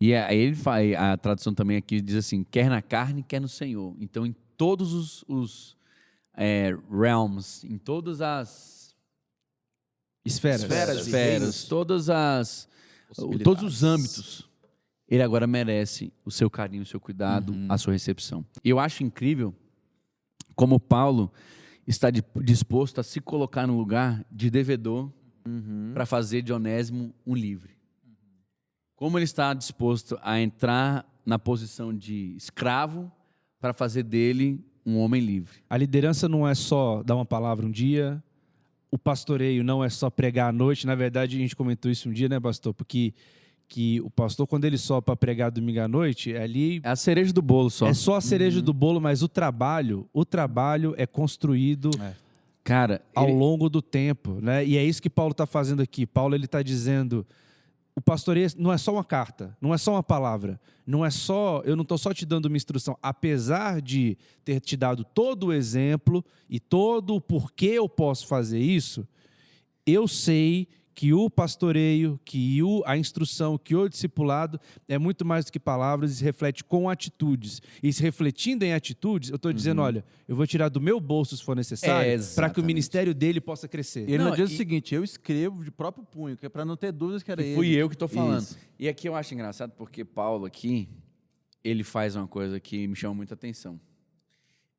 Speaker 1: E aí ele faz, a tradução também aqui diz assim, quer na carne, quer no Senhor. Então, em todos os realms, em todas as esferas, todos os âmbitos, ele agora merece o seu carinho, o seu cuidado, a sua recepção. E eu acho incrível como Paulo está disposto a se colocar no lugar de devedor para fazer de Onésimo um livre. Como ele está disposto a entrar na posição de escravo para fazer dele um homem livre.
Speaker 5: A liderança não é só dar uma palavra um dia, o pastoreio não é só pregar à noite. Na verdade, a gente comentou isso um dia, né, pastor? Porque o pastor, quando ele sobe para pregar domingo à noite, ali...
Speaker 1: É a cereja do bolo só.
Speaker 5: É só a cereja do bolo, mas o trabalho é construído ao longo do tempo, né? E é isso que Paulo está fazendo aqui. Paulo está dizendo, o pastoreio não é só uma carta, não é só uma palavra, eu não estou só te dando uma instrução, apesar de ter te dado todo o exemplo e todo o porquê eu posso fazer isso, eu sei que o pastoreio, que a instrução, que o discipulado é muito mais do que palavras e se reflete com atitudes. E se refletindo em atitudes, eu estou dizendo, olha, eu vou tirar do meu bolso se for necessário, para que o ministério dele possa crescer.
Speaker 2: E ele não diz o seguinte, eu escrevo de próprio punho, que é para não ter dúvidas que era ele.
Speaker 1: Fui eu que estou falando.
Speaker 2: Isso.
Speaker 1: E aqui eu acho engraçado porque Paulo aqui, ele faz uma coisa que me chama muita atenção.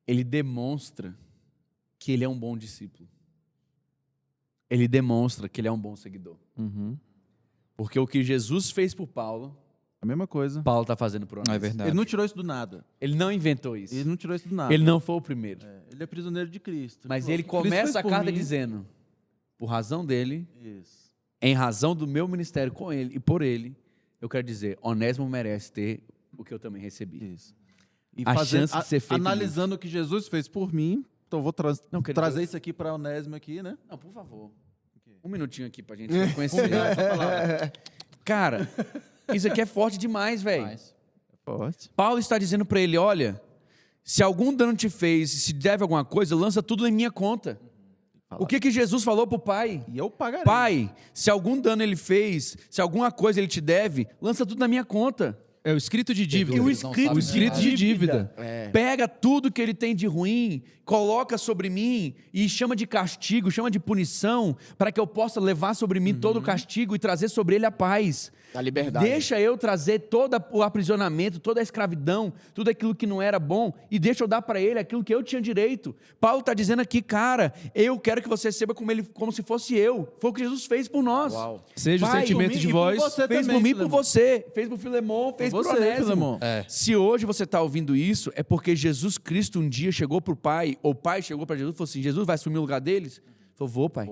Speaker 1: Ele demonstra que ele é um bom discípulo. Ele demonstra que ele é um bom seguidor. Porque o que Jesus fez por Paulo,
Speaker 2: A mesma coisa.
Speaker 1: Paulo está fazendo por Onésimo.
Speaker 3: É verdade.
Speaker 2: Ele não tirou isso do nada.
Speaker 1: Ele não inventou isso.
Speaker 2: Ele não tirou isso do nada.
Speaker 1: Ele não foi o primeiro.
Speaker 2: Ele é prisioneiro de Cristo.
Speaker 1: Mas
Speaker 2: falou,
Speaker 1: ele
Speaker 2: Cristo
Speaker 1: começa
Speaker 2: fez
Speaker 1: a
Speaker 2: por
Speaker 1: carta
Speaker 2: mim.
Speaker 1: dizendo, por razão dele,
Speaker 2: Isso.
Speaker 1: em razão do meu ministério com ele e por ele, eu quero dizer, Onésimo merece ter o que eu também recebi.
Speaker 2: Isso. E
Speaker 1: A chance de ser feito
Speaker 2: analisando o que Jesus fez por mim, então eu vou
Speaker 1: Não, querido,
Speaker 2: trazer isso aqui para Onésimo aqui, né?
Speaker 1: Não, por favor. Um minutinho aqui pra gente conhecer. Cara, isso aqui é forte demais, velho.
Speaker 2: Forte.
Speaker 1: Paulo está dizendo para ele, olha, Se algum dano te fez, se deve alguma coisa, lança tudo em minha conta. O que Jesus falou pro pai?
Speaker 2: E eu pagarei.
Speaker 1: Pai, se algum dano ele fez, se alguma coisa ele te deve, lança tudo na minha conta.
Speaker 5: É o escrito de dívida.
Speaker 1: E o
Speaker 3: Eles não
Speaker 1: escrito,
Speaker 3: sabem
Speaker 5: O escrito de dívida.
Speaker 1: Pega tudo que ele tem de ruim, coloca sobre mim e chama de castigo, chama de punição, para que eu possa levar sobre mim todo o castigo e trazer sobre ele a paz.
Speaker 4: A liberdade.
Speaker 1: Deixa eu trazer todo o aprisionamento, toda a escravidão, tudo aquilo que não era bom, e deixa eu dar para ele aquilo que eu tinha direito. Paulo está dizendo aqui, cara, eu quero que você receba como se fosse eu. Foi o que Jesus fez por nós.
Speaker 4: Uau.
Speaker 5: Seja
Speaker 1: Pai,
Speaker 5: o sentimento
Speaker 1: por mim
Speaker 5: de
Speaker 1: e por
Speaker 5: vós.
Speaker 2: você
Speaker 1: Fez
Speaker 2: também,
Speaker 1: por mim e por
Speaker 2: Filemon.
Speaker 1: você. Fez por Filemon, fez por
Speaker 2: você,
Speaker 1: Onésimo.
Speaker 2: Filemon.
Speaker 1: Se hoje você está ouvindo isso, é porque Jesus Cristo um dia chegou para o Pai, ou o Pai chegou para Jesus e falou assim, Jesus vai assumir o lugar deles? Ele falou, vou, Pai.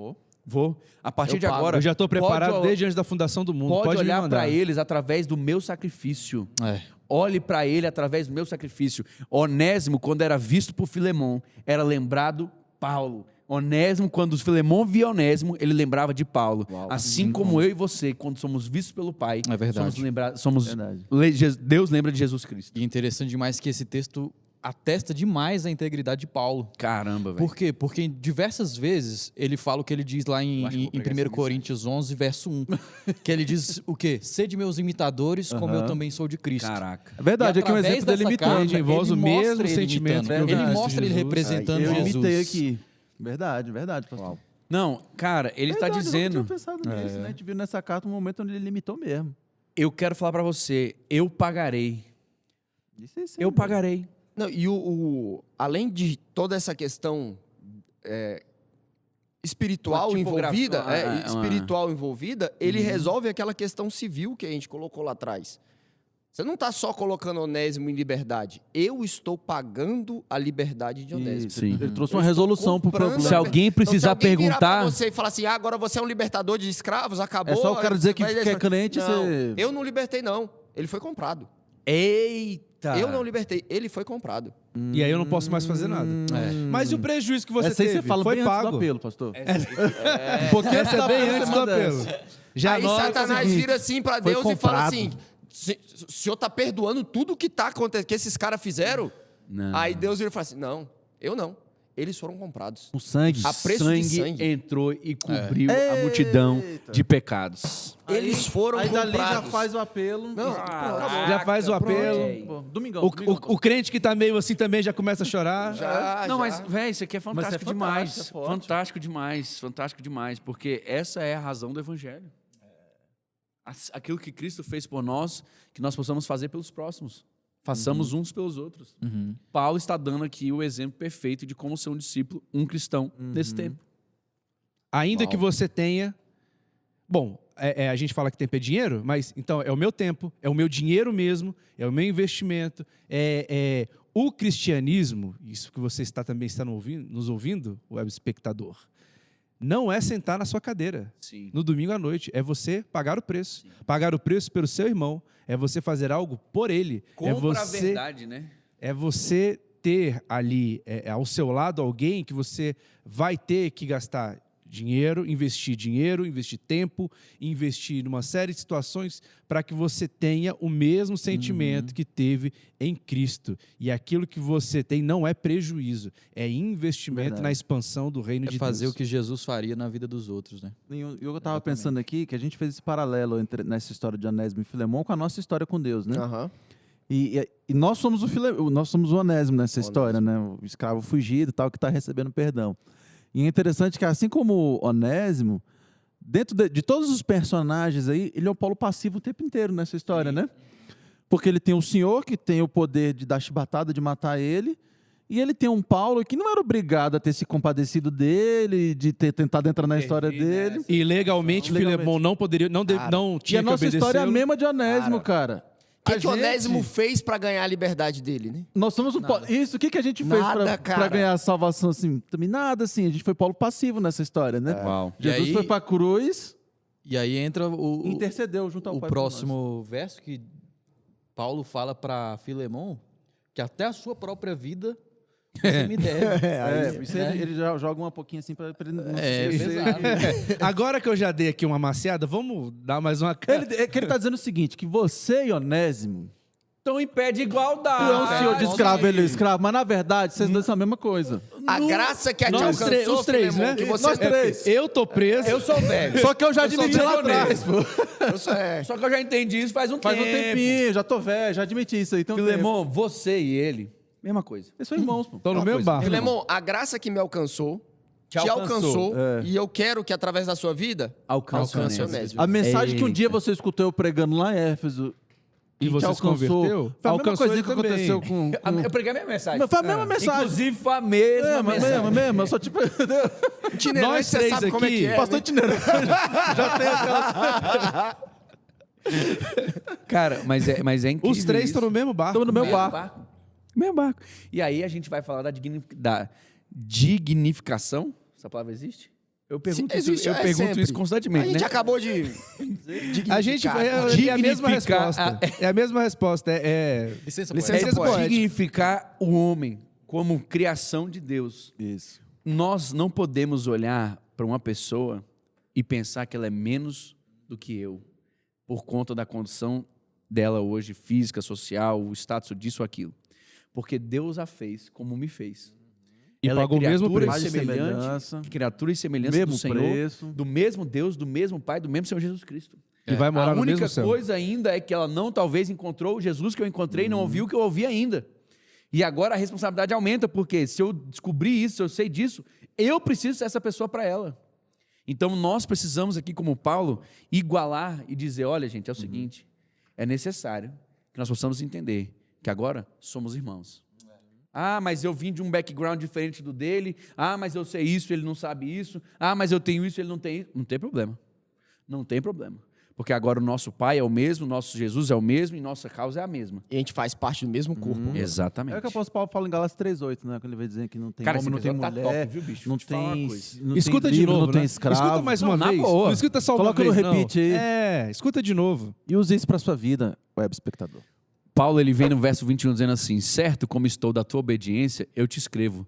Speaker 1: Vou. A partir
Speaker 4: Eu
Speaker 1: de
Speaker 4: pago.
Speaker 1: agora...
Speaker 5: Eu já estou preparado
Speaker 1: pode-
Speaker 5: desde antes da fundação do mundo.
Speaker 1: Pode
Speaker 5: me
Speaker 1: olhar
Speaker 5: mandar.
Speaker 1: para eles através do meu sacrifício.
Speaker 3: É.
Speaker 1: Olhe para ele através do meu sacrifício. Onésimo, quando era visto por Filemon, era lembrado Paulo. Onésimo, quando Filemon via Onésimo, ele lembrava de Paulo. Assim como eu e você, quando somos vistos pelo Pai,
Speaker 3: É verdade.
Speaker 2: Verdade.
Speaker 1: Deus lembra de Jesus Cristo.
Speaker 3: E interessante demais que esse texto atesta demais a integridade de Paulo.
Speaker 1: Caramba, velho.
Speaker 3: Por quê? Porque diversas vezes ele fala o que ele diz lá em,
Speaker 1: acho que vou
Speaker 3: em
Speaker 1: pregar
Speaker 3: 1 Coríntios 11, verso 1. Que ele diz o quê? Sede meus imitadores, como eu também sou de Cristo.
Speaker 1: Caraca.
Speaker 2: É verdade,
Speaker 3: E
Speaker 2: aqui um
Speaker 3: através
Speaker 2: exemplo dele
Speaker 3: dessa
Speaker 2: imitando.
Speaker 3: carta,
Speaker 5: Em vós
Speaker 3: ele
Speaker 5: o mesmo
Speaker 3: mostra ele
Speaker 5: sentimento
Speaker 3: imitando.
Speaker 5: que eu vi
Speaker 3: Ele
Speaker 5: em Cristo
Speaker 3: mostra ele
Speaker 5: Jesus.
Speaker 3: representando
Speaker 2: Eu
Speaker 3: Jesus.
Speaker 2: imitei aqui. Verdade, pastor.
Speaker 1: Não, cara, ele está
Speaker 2: Verdade,
Speaker 1: dizendo...
Speaker 2: Eu não tinha pensado nisso, né? A gente viu nessa carta um momento onde ele limitou mesmo.
Speaker 1: Eu quero falar para você, eu pagarei.
Speaker 2: Isso aí sim,
Speaker 1: Eu
Speaker 2: velho.
Speaker 1: pagarei.
Speaker 4: Não, e além de toda essa questão espiritual
Speaker 1: Uma tipografia,
Speaker 4: envolvida, espiritual envolvida, ele resolve aquela questão civil que a gente colocou lá atrás. Você não está só colocando Onésimo em liberdade. Eu estou pagando a liberdade de Onésimo.
Speaker 2: Isso,
Speaker 1: Sim.
Speaker 2: Ele trouxe
Speaker 4: Eu
Speaker 2: uma
Speaker 4: estou
Speaker 2: resolução pro
Speaker 4: comprando
Speaker 2: problema.
Speaker 1: Se alguém precisar
Speaker 4: Então, se alguém virar
Speaker 1: perguntar...
Speaker 4: pra você e falar assim, agora você é um libertador de escravos, acabou.
Speaker 2: É só o cara dizer que
Speaker 4: vai-
Speaker 2: é crente,
Speaker 4: não,
Speaker 2: você...
Speaker 4: eu não libertei, não. Ele foi comprado.
Speaker 1: Eita!
Speaker 4: Eu não libertei, ele foi comprado.
Speaker 5: E aí eu não posso mais fazer nada. Mas e o prejuízo que você
Speaker 2: Essa aí
Speaker 5: teve?
Speaker 2: você fala
Speaker 5: Foi
Speaker 2: bem antes do
Speaker 5: pago.
Speaker 2: apelo, pastor.
Speaker 5: Um pouquinho essa é bem antes do apelo. Já
Speaker 4: Aí
Speaker 5: anota o
Speaker 4: Satanás
Speaker 5: seguinte,
Speaker 4: vira assim pra
Speaker 2: foi
Speaker 4: Deus e fala
Speaker 2: comprado.
Speaker 4: assim: o senhor tá perdoando tudo que tá acontecendo, que esses caras fizeram?
Speaker 1: Não.
Speaker 4: Aí Deus vira e fala assim: não, eu não. Eles foram comprados.
Speaker 2: O sangue.
Speaker 4: A preço de
Speaker 1: sangue
Speaker 4: sangue.
Speaker 1: entrou e cobriu a multidão de pecados.
Speaker 4: Eles foram
Speaker 2: aí
Speaker 4: comprados.
Speaker 2: dali já faz o apelo.
Speaker 4: Não, acabou.
Speaker 5: já faz o apelo.
Speaker 2: Pô, Domingão.
Speaker 5: O crente que tá meio assim também já começa a chorar.
Speaker 1: Não,
Speaker 4: já.
Speaker 1: mas, velho, isso aqui é fantástico
Speaker 2: fantástico,
Speaker 1: demais.
Speaker 2: é forte.
Speaker 1: Fantástico demais, porque essa é a razão do Evangelho. Aquilo que Cristo fez por nós, que nós possamos fazer pelos próximos. Façamos uns pelos outros. Paulo está dando aqui o exemplo perfeito de como ser um discípulo, um cristão, nesse tempo.
Speaker 5: Ainda que você tenha... Bom, a gente fala que tempo é dinheiro, mas então é o meu tempo, é o meu dinheiro mesmo, é o meu investimento, o cristianismo, isso que você também está nos ouvindo, web espectador, não é sentar na sua cadeira
Speaker 1: Sim.
Speaker 5: no domingo à noite, é você pagar o preço. Pagar o preço pelo seu irmão, é você fazer algo por ele.
Speaker 1: Compra a verdade, né?
Speaker 5: É você ter ali ao seu lado alguém que você vai ter que gastar dinheiro, investir tempo, investir numa série de situações para que você tenha o mesmo sentimento que teve em Cristo. E aquilo que você tem não é prejuízo, é investimento
Speaker 2: Verdade.
Speaker 5: na expansão do reino
Speaker 3: É
Speaker 5: de
Speaker 3: fazer
Speaker 5: Deus.
Speaker 3: o que Jesus faria na vida dos outros, né?
Speaker 2: Eu estava pensando aqui que a gente fez esse paralelo nessa história de Onésimo e Filemon com a nossa história com Deus, né?
Speaker 4: Aham.
Speaker 2: E nós somos nós somos o Onésimo nessa história, né? O escravo fugido e tal, que está recebendo perdão. E é interessante que, assim como o Onésimo, dentro de todos os personagens aí, ele é o polo passivo o tempo inteiro nessa história, né? Porque ele tem um senhor que tem o poder de dar chibatada, de matar ele, e ele tem um Paulo que não era obrigado a ter se compadecido dele, de ter tentado entrar na história dele.
Speaker 5: E legalmente, Filemon não poderia, não
Speaker 2: E
Speaker 5: tinha
Speaker 2: a
Speaker 5: que
Speaker 2: nossa história é a
Speaker 5: obedecê-lo.
Speaker 2: mesma de Onésimo, cara.
Speaker 4: O
Speaker 2: A
Speaker 4: que Onésimo
Speaker 2: gente-
Speaker 4: fez pra ganhar a liberdade dele, né?
Speaker 2: Nós somos um polo... Isso, o que a gente fez
Speaker 4: Nada,
Speaker 2: para
Speaker 4: cara.
Speaker 2: ganhar a salvação? Assim, também nada, assim. A gente foi polo passivo nessa história, né?
Speaker 1: Uau.
Speaker 2: Jesus
Speaker 3: E aí-
Speaker 2: foi para a cruz
Speaker 3: E aí entra
Speaker 2: e intercedeu junto ao
Speaker 3: o
Speaker 2: Pai por nós.
Speaker 3: próximo verso que Paulo fala para Filemon que até a sua própria vida você me deve.
Speaker 2: Isso ele já joga um pouquinho assim para ele não
Speaker 3: É,
Speaker 2: se esquecer.
Speaker 3: pesado.
Speaker 5: Agora que eu já dei aqui uma amaciada, vamos dar mais uma...
Speaker 2: Ele tá dizendo o seguinte, que você e Onésimo,
Speaker 1: Estão em pé de igualdade.
Speaker 2: Tu é um senhor de escravo, ele é escravo, mas na verdade, vocês dois são a mesma coisa.
Speaker 4: A graça que a te
Speaker 5: Nós
Speaker 4: alcançou,
Speaker 5: os três,
Speaker 4: Filemon,
Speaker 5: né?
Speaker 4: que você
Speaker 2: Nós três.
Speaker 5: Eu tô preso.
Speaker 1: Eu sou velho.
Speaker 2: Só que eu já
Speaker 1: Eu sou
Speaker 2: admiti lá
Speaker 1: prisioneiro.
Speaker 2: atrás, pô.
Speaker 1: Só que eu já entendi isso faz um
Speaker 2: Faz um
Speaker 1: tempo.
Speaker 2: tempinho, já tô velho, já admiti isso aí. Tem um tempo.
Speaker 1: Filemon, você e ele, mesma coisa.
Speaker 2: Eles são irmãos, pô.
Speaker 5: Tô no
Speaker 1: Uma
Speaker 5: mesmo
Speaker 1: coisa.
Speaker 5: barco.
Speaker 4: Filemon, a graça que me alcançou, te alcançou, e eu quero que através da sua vida
Speaker 1: Alcance
Speaker 4: alcance
Speaker 1: o
Speaker 4: o
Speaker 1: Onésimo.
Speaker 4: Onésimo.
Speaker 2: A mensagem que um
Speaker 1: Eita.
Speaker 2: dia você escutou eu pregando lá em Éfeso
Speaker 5: E
Speaker 2: te
Speaker 5: você se
Speaker 2: alcançou,
Speaker 5: converteu?
Speaker 2: foi a mesma
Speaker 5: Alcançou
Speaker 2: coisinha
Speaker 5: ele
Speaker 2: que
Speaker 5: também.
Speaker 2: aconteceu com...
Speaker 1: Eu preguei a mesma mensagem.
Speaker 2: Mas foi a mesma mensagem.
Speaker 1: Inclusive, foi a mesma mensagem.
Speaker 2: Mesmo, eu só tipo...
Speaker 4: Itinerante,
Speaker 5: Nós
Speaker 4: você
Speaker 5: três
Speaker 4: sabe como é que
Speaker 5: aqui,
Speaker 4: é,
Speaker 2: Pastor
Speaker 4: né?
Speaker 2: itinerante. Já tem aquela...
Speaker 1: Cara, mas é incrível.
Speaker 5: Os três
Speaker 1: isso.
Speaker 5: estão no mesmo barco.
Speaker 2: Estamos no meu
Speaker 1: Mesmo
Speaker 2: barco.
Speaker 1: Mesmo barco. E aí a gente vai falar da dignificação. Essa palavra existe? Eu pergunto,
Speaker 4: Existe,
Speaker 1: eu
Speaker 4: é
Speaker 1: pergunto
Speaker 4: sempre.
Speaker 1: isso constantemente,
Speaker 4: A gente
Speaker 1: né?
Speaker 4: acabou de
Speaker 5: A gente
Speaker 4: dignificar.
Speaker 5: é a mesma
Speaker 1: Dignificar
Speaker 5: resposta. É a mesma resposta.
Speaker 3: Licença,
Speaker 4: Licença
Speaker 3: poética.
Speaker 4: poética.
Speaker 1: Dignificar o homem como criação de Deus.
Speaker 2: Isso.
Speaker 1: Nós não podemos olhar para uma pessoa e pensar que ela é menos do que eu, por conta da condição dela hoje, física, social, o status disso ou aquilo. Porque Deus a fez como me fez.
Speaker 5: E
Speaker 1: Ela
Speaker 5: pagou o mesmo
Speaker 1: criatura
Speaker 5: preço.
Speaker 1: e semelhante,
Speaker 2: Semelhança.
Speaker 1: criatura e semelhança
Speaker 2: Mesmo
Speaker 1: do Senhor,
Speaker 2: preço.
Speaker 1: do mesmo Deus, do mesmo Pai, do mesmo Senhor Jesus Cristo.
Speaker 5: E vai morar
Speaker 1: A
Speaker 5: no
Speaker 1: única
Speaker 5: mesmo céu.
Speaker 1: coisa ainda é que ela não talvez encontrou o Jesus que eu encontrei e não ouviu o que eu ouvi ainda. E agora a responsabilidade aumenta, porque se eu descobrir isso, se eu sei disso, eu preciso ser essa pessoa para ela. Então nós precisamos aqui, como Paulo, igualar e dizer, olha gente, é o seguinte, é necessário que nós possamos entender que agora somos irmãos. Ah, mas eu vim de um background diferente do dele. Ah, mas eu sei isso, ele não sabe isso. Ah, mas eu tenho isso, ele não tem isso. Não tem problema. Não tem problema. Porque agora o nosso Pai é o mesmo, o nosso Jesus é o mesmo e nossa causa é a mesma.
Speaker 4: E a gente faz parte do mesmo corpo.
Speaker 1: Exatamente.
Speaker 2: É o que o apóstolo Paulo fala em Gálatas 3:8, né? Quando ele vai dizer que não tem
Speaker 1: Cara,
Speaker 2: homem, não
Speaker 1: esse
Speaker 2: tem
Speaker 1: episódio
Speaker 2: mulher,
Speaker 1: tá top, viu, bicho?
Speaker 2: não
Speaker 1: Vou te falar uma
Speaker 2: tem,
Speaker 1: coisa.
Speaker 2: não
Speaker 5: Escuta
Speaker 2: tem
Speaker 5: de
Speaker 2: livro,
Speaker 5: novo,
Speaker 2: não tem
Speaker 5: né?
Speaker 2: escravo.
Speaker 5: Escuta mais uma
Speaker 1: Não, na
Speaker 5: vez.
Speaker 1: boa.
Speaker 5: Não escuta só uma
Speaker 2: Coloca
Speaker 5: vez,
Speaker 2: no
Speaker 5: não.
Speaker 2: repeat aí.
Speaker 5: É, escuta de novo.
Speaker 2: E use isso para sua vida, web espectador.
Speaker 1: Paulo ele vem no verso 21 dizendo assim, certo como estou da tua obediência, eu te escrevo,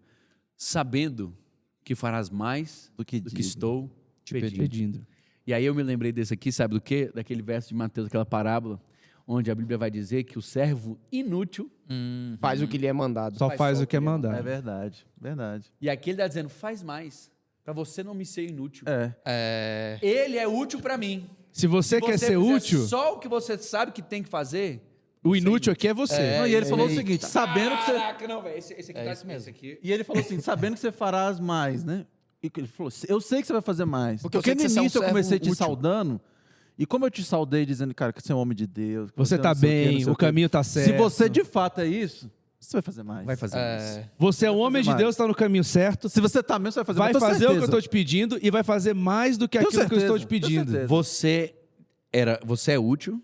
Speaker 1: sabendo que farás mais
Speaker 2: Do que
Speaker 1: do que
Speaker 2: digo.
Speaker 1: estou te pedindo.
Speaker 5: Pedindo.
Speaker 1: E aí eu me lembrei desse aqui, sabe do quê? Daquele verso de Mateus, aquela parábola, onde a Bíblia vai dizer que o servo inútil,
Speaker 4: Faz o que lhe é mandado.
Speaker 5: Só
Speaker 1: Faz
Speaker 5: faz
Speaker 1: só
Speaker 5: o que é
Speaker 2: É
Speaker 5: mandado.
Speaker 2: verdade, verdade.
Speaker 1: e aqui ele está dizendo, faz mais, para você não me ser inútil.
Speaker 2: É.
Speaker 1: Ele é útil para mim.
Speaker 5: Se você
Speaker 1: Se
Speaker 5: quer ser
Speaker 1: fizer
Speaker 5: útil,
Speaker 1: só o que você sabe que tem que fazer,
Speaker 5: o inútil aqui é você.
Speaker 2: Não, e ele falou o seguinte, sabendo que você...
Speaker 1: caraca, não, velho, esse aqui tá
Speaker 3: isso mesmo.
Speaker 1: esse aqui.
Speaker 2: E ele falou assim, sabendo que você farás mais, né? E ele falou, eu sei que você vai fazer mais.
Speaker 4: Porque eu
Speaker 2: Porque
Speaker 4: sei que
Speaker 2: no
Speaker 4: você é um
Speaker 2: início eu
Speaker 4: servo
Speaker 2: comecei te
Speaker 4: útil.
Speaker 2: saudando, e como eu te saudei dizendo, cara, que você é um homem de Deus. que
Speaker 5: Você
Speaker 2: não
Speaker 5: tá
Speaker 2: sei o quê, não
Speaker 5: bem,
Speaker 2: sei
Speaker 5: o
Speaker 2: quê.
Speaker 5: caminho tá certo.
Speaker 2: Se você de fato é isso, você vai fazer mais.
Speaker 1: Vai fazer isso.
Speaker 5: Você é um homem de
Speaker 2: mais.
Speaker 5: Deus, está no caminho certo.
Speaker 2: Se você tá mesmo, você vai fazer
Speaker 5: Vai
Speaker 2: mais.
Speaker 5: fazer o que eu estou te pedindo e vai fazer mais do que
Speaker 2: Tenho
Speaker 5: aquilo que eu estou te
Speaker 2: certeza, tenho
Speaker 5: pedindo.
Speaker 2: certeza.
Speaker 1: Você é útil,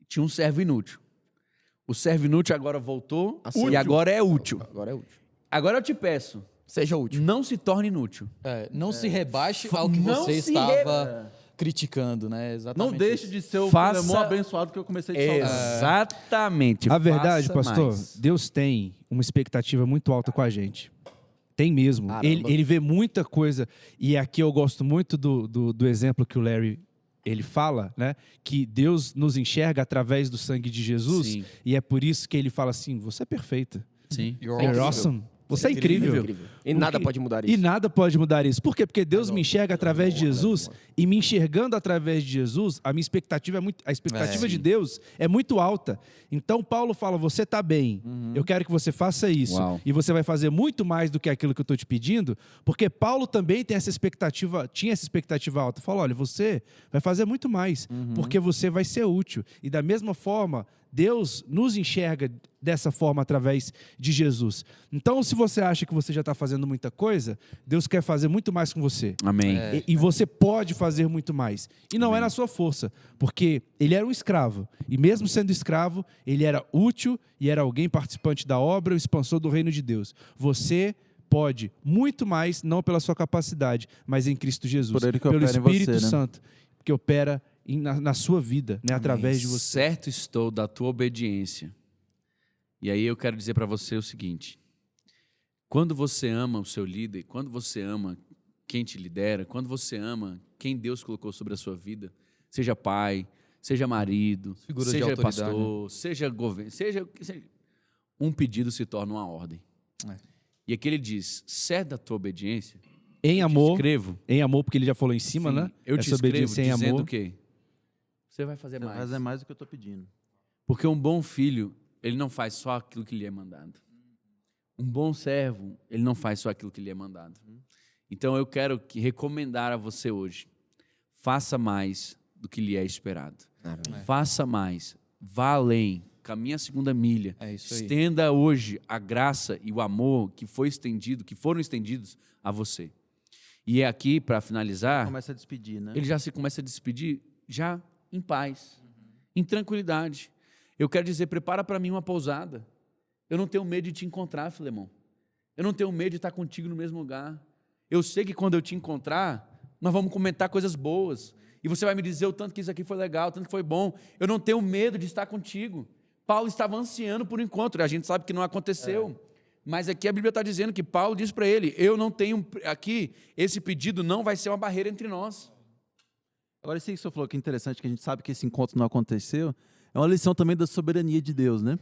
Speaker 1: tinha um servo inútil. O servo inútil agora voltou
Speaker 4: A ser
Speaker 1: e
Speaker 4: útil.
Speaker 1: agora é útil.
Speaker 4: Agora é útil.
Speaker 1: Agora eu te peço,
Speaker 4: Seja útil.
Speaker 1: não se torne inútil.
Speaker 3: Não se rebaixe ao que
Speaker 1: Não
Speaker 3: você
Speaker 1: se
Speaker 3: estava criticando, né? Exatamente.
Speaker 2: Não deixe
Speaker 3: isso.
Speaker 2: de ser o
Speaker 1: Faça-
Speaker 2: Filemon abençoado que eu comecei te saudar.
Speaker 1: Exatamente.
Speaker 5: A verdade,
Speaker 1: faça
Speaker 5: pastor,
Speaker 1: mais.
Speaker 5: Deus tem uma expectativa muito alta com a gente. Tem mesmo.
Speaker 4: Caramba.
Speaker 5: Ele vê muita coisa. E aqui eu gosto muito do exemplo que o Larry ele fala, né? Que Deus nos enxerga através do sangue de Jesus.
Speaker 1: Sim.
Speaker 5: E é por isso que ele fala assim: você é perfeita.
Speaker 1: Sim.
Speaker 5: You're awesome. Você é incrível.
Speaker 4: E nada pode mudar isso.
Speaker 5: E nada pode mudar isso. Por quê? Porque Deus me enxerga através de Jesus e me enxergando através de Jesus, a minha expectativa a expectativa de Deus é muito alta. Então Paulo fala: você está bem, eu quero que você faça isso.
Speaker 1: Uau.
Speaker 5: E você vai fazer muito mais do que aquilo que eu estou te pedindo, porque Paulo também tem essa expectativa, tinha essa expectativa alta. Fala: olha, você vai fazer muito mais, porque você vai ser útil. E da mesma forma, Deus nos enxerga dessa forma através de Jesus. Então, se você acha que você já está fazendo muita coisa, Deus quer fazer muito mais com você.
Speaker 1: Amém.
Speaker 5: E você pode fazer muito mais. E não é na sua força, porque ele era um escravo. E mesmo sendo escravo, ele era útil e era alguém participante da obra, o expansor do reino de Deus. Você pode muito mais, não pela sua capacidade, mas em Cristo Jesus.
Speaker 2: Por ele que
Speaker 5: pelo
Speaker 2: opera em
Speaker 5: Espírito
Speaker 2: você, né?
Speaker 5: Santo, que opera na sua vida, né, através de você.
Speaker 1: Certo estou da tua obediência. E aí eu quero dizer para você o seguinte: quando você ama o seu líder, quando você ama quem te lidera, quando você ama quem Deus colocou sobre a sua vida, seja pai, seja marido,
Speaker 3: Figuras de
Speaker 1: seja
Speaker 3: autoridade,
Speaker 1: pastor, seja governo, seja um pedido se torna uma ordem.
Speaker 3: É.
Speaker 1: E aqui ele diz: certo da tua obediência,
Speaker 5: Em
Speaker 1: te
Speaker 5: amor,
Speaker 1: escrevo.
Speaker 5: porque ele já falou em cima,
Speaker 1: Sim,
Speaker 5: né?
Speaker 1: Eu te
Speaker 5: Essa
Speaker 1: escrevo
Speaker 5: obediência em
Speaker 1: dizendo
Speaker 5: amor.
Speaker 1: o quê? Você vai fazer
Speaker 2: Você
Speaker 1: mais.
Speaker 2: vai fazer mais do que eu estou pedindo.
Speaker 1: Porque um bom filho, ele não faz só aquilo que lhe é mandado. Um bom servo, ele não faz só aquilo que lhe é mandado. Então eu quero recomendar a você hoje: faça mais do que lhe é esperado. Faça mais, vá além, caminhe a segunda milha.
Speaker 3: É isso aí.
Speaker 1: Estenda hoje a graça e o amor que que foram estendidos a você. E é aqui, para finalizar,
Speaker 2: Começa a despedir, né?
Speaker 1: ele já se começa a despedir já em paz, em tranquilidade. Eu quero dizer, prepara para mim uma pousada. Eu não tenho medo de te encontrar, Filemão. Eu não tenho medo de estar contigo no mesmo lugar. Eu sei que quando eu te encontrar, nós vamos comentar coisas boas. E você vai me dizer o tanto que isso aqui foi legal, o tanto que foi bom. Eu não tenho medo de estar contigo. Paulo estava ansiando por um encontro, e a gente sabe que não aconteceu. Mas aqui a Bíblia está dizendo que Paulo diz para ele: eu não tenho, aqui, esse pedido não vai ser uma barreira entre nós.
Speaker 2: Agora, isso que o senhor falou que é interessante, que a gente sabe que esse encontro não aconteceu, é uma lição também da soberania de Deus, né?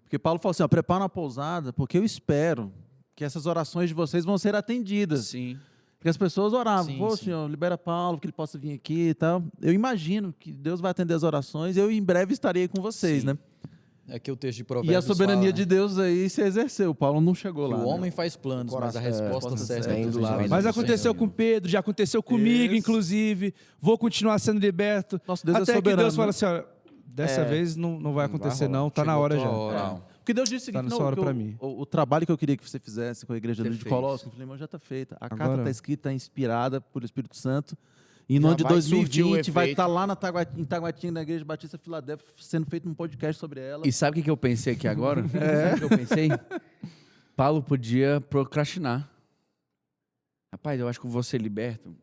Speaker 2: Porque Paulo falou assim, ó, prepara uma pousada, porque eu espero que essas orações de vocês vão ser atendidas.
Speaker 1: Sim.
Speaker 2: Porque as pessoas oravam,
Speaker 3: Sim,
Speaker 2: pô,
Speaker 3: sim.
Speaker 2: Senhor, libera Paulo, que ele possa vir aqui e tal. Eu imagino que Deus vai atender as orações, eu em breve estarei com vocês,
Speaker 1: Sim.
Speaker 2: né?
Speaker 3: É que o texto de
Speaker 2: E
Speaker 3: Provérbios
Speaker 2: a soberania
Speaker 3: fala,
Speaker 2: de
Speaker 3: né,
Speaker 2: Deus aí se exerceu, Paulo não chegou
Speaker 3: que
Speaker 2: lá.
Speaker 3: o
Speaker 2: né?
Speaker 3: homem faz planos, mas a resposta certa
Speaker 4: certa
Speaker 3: é
Speaker 4: do
Speaker 3: do
Speaker 4: lado.
Speaker 5: Mas
Speaker 3: do
Speaker 5: aconteceu
Speaker 3: Senhor.
Speaker 5: com Pedro, já aconteceu comigo,
Speaker 2: Isso.
Speaker 5: inclusive. Vou continuar sendo liberto.
Speaker 2: Nosso Deus é
Speaker 5: Até que
Speaker 2: soberano,
Speaker 5: Deus fala
Speaker 2: né?
Speaker 5: assim, ó, dessa vez não vai acontecer
Speaker 3: rolar.
Speaker 5: não, tá na
Speaker 3: Chegou
Speaker 5: hora
Speaker 3: tua
Speaker 5: já.
Speaker 3: hora.
Speaker 2: Porque Deus disse
Speaker 5: Tá
Speaker 2: que
Speaker 5: nessa
Speaker 2: não,
Speaker 5: hora
Speaker 2: que
Speaker 5: pra mim.
Speaker 2: o trabalho que eu queria que você fizesse com a igreja
Speaker 1: Você
Speaker 2: de
Speaker 1: fez.
Speaker 2: Colossos, eu falei, irmão, já está feita. A carta
Speaker 5: Agora-
Speaker 2: está escrita, é inspirada pelo Espírito Santo. E no
Speaker 4: Já
Speaker 2: ano de
Speaker 4: vai surtir o
Speaker 2: 2020 vai
Speaker 4: efeito.
Speaker 2: estar lá em Taguatinga, na Igreja Batista Filadélfia, sendo feito um podcast sobre ela.
Speaker 1: E sabe o que eu pensei aqui agora? Sabe o que eu pensei? Paulo podia procrastinar. Rapaz, eu acho que eu vou ser liberto.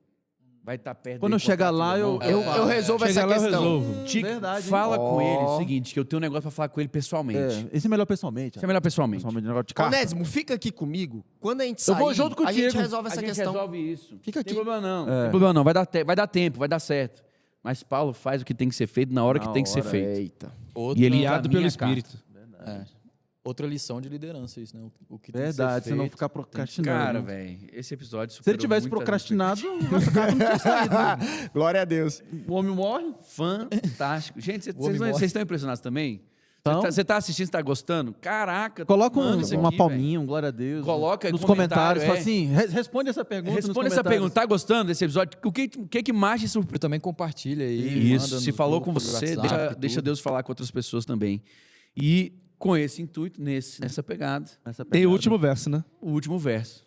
Speaker 1: Vai estar perto.
Speaker 2: Quando
Speaker 1: dele,
Speaker 2: eu chegar
Speaker 1: encontrar
Speaker 2: lá, eu
Speaker 1: Filemão.
Speaker 4: Eu resolvo
Speaker 5: Chega
Speaker 4: essa
Speaker 5: lá, eu
Speaker 4: questão.
Speaker 5: resolvo.
Speaker 1: Te-
Speaker 2: Verdade, hein?
Speaker 1: fala com
Speaker 4: Ó.
Speaker 1: ele o seguinte, que eu tenho um negócio para falar com ele pessoalmente.
Speaker 2: Esse é melhor pessoalmente.
Speaker 1: Isso é melhor pessoalmente.
Speaker 2: Pessoalmente, negócio de carta.
Speaker 4: Onésimo, fica aqui comigo. Quando a gente
Speaker 2: Eu
Speaker 4: sair,
Speaker 2: vou junto
Speaker 4: a gente
Speaker 2: contigo.
Speaker 4: resolve essa
Speaker 1: a gente
Speaker 4: questão.
Speaker 1: resolve isso.
Speaker 4: Fica
Speaker 1: Não tem
Speaker 4: aqui.
Speaker 1: problema não.
Speaker 2: É.
Speaker 1: Não tem problema não. Vai dar tempo, vai dar certo. Mas Paulo faz o que tem que ser feito na hora que tem que ser
Speaker 2: hora,
Speaker 1: feito.
Speaker 4: Eita.
Speaker 3: Outra,
Speaker 1: E ele
Speaker 5: Guiado
Speaker 1: encaminha
Speaker 5: pelo
Speaker 1: a carta.
Speaker 5: Espírito.
Speaker 3: é, outra lição de liderança, isso, né? O que tem que ser
Speaker 2: Verdade, você não
Speaker 3: feito,
Speaker 2: ficar procrastinando.
Speaker 1: Cara, velho, esse episódio
Speaker 2: Se ele
Speaker 1: superou
Speaker 2: tivesse
Speaker 1: muitas
Speaker 2: procrastinado, essa carta não tinha saído. né?
Speaker 4: Glória a Deus.
Speaker 2: O homem morre.
Speaker 1: Fantástico. Gente,
Speaker 3: homem morre.
Speaker 1: vocês estão impressionados também?
Speaker 2: Então.
Speaker 1: Você tá assistindo, você tá gostando? Caraca,
Speaker 2: Coloca
Speaker 1: mano, isso
Speaker 2: uma
Speaker 1: aqui,
Speaker 2: palminha, um glória a Deus.
Speaker 1: Coloca
Speaker 2: nos
Speaker 1: comentário,
Speaker 2: comentários. Fala assim, responde essa pergunta nos
Speaker 1: Responde essa
Speaker 2: comentários.
Speaker 1: pergunta. Tá gostando desse episódio? O que mais te surpreendeu?
Speaker 3: Também compartilha aí.
Speaker 1: Isso,
Speaker 3: manda
Speaker 1: se
Speaker 3: no
Speaker 1: falou
Speaker 3: grupo
Speaker 1: com
Speaker 3: do
Speaker 1: você,
Speaker 3: WhatsApp,
Speaker 1: deixa
Speaker 3: tudo.
Speaker 1: Deus falar com outras pessoas também. E com esse intuito, nessa pegada,
Speaker 2: Essa
Speaker 5: Tem
Speaker 2: pegada.
Speaker 5: o último verso, né?
Speaker 1: o último verso.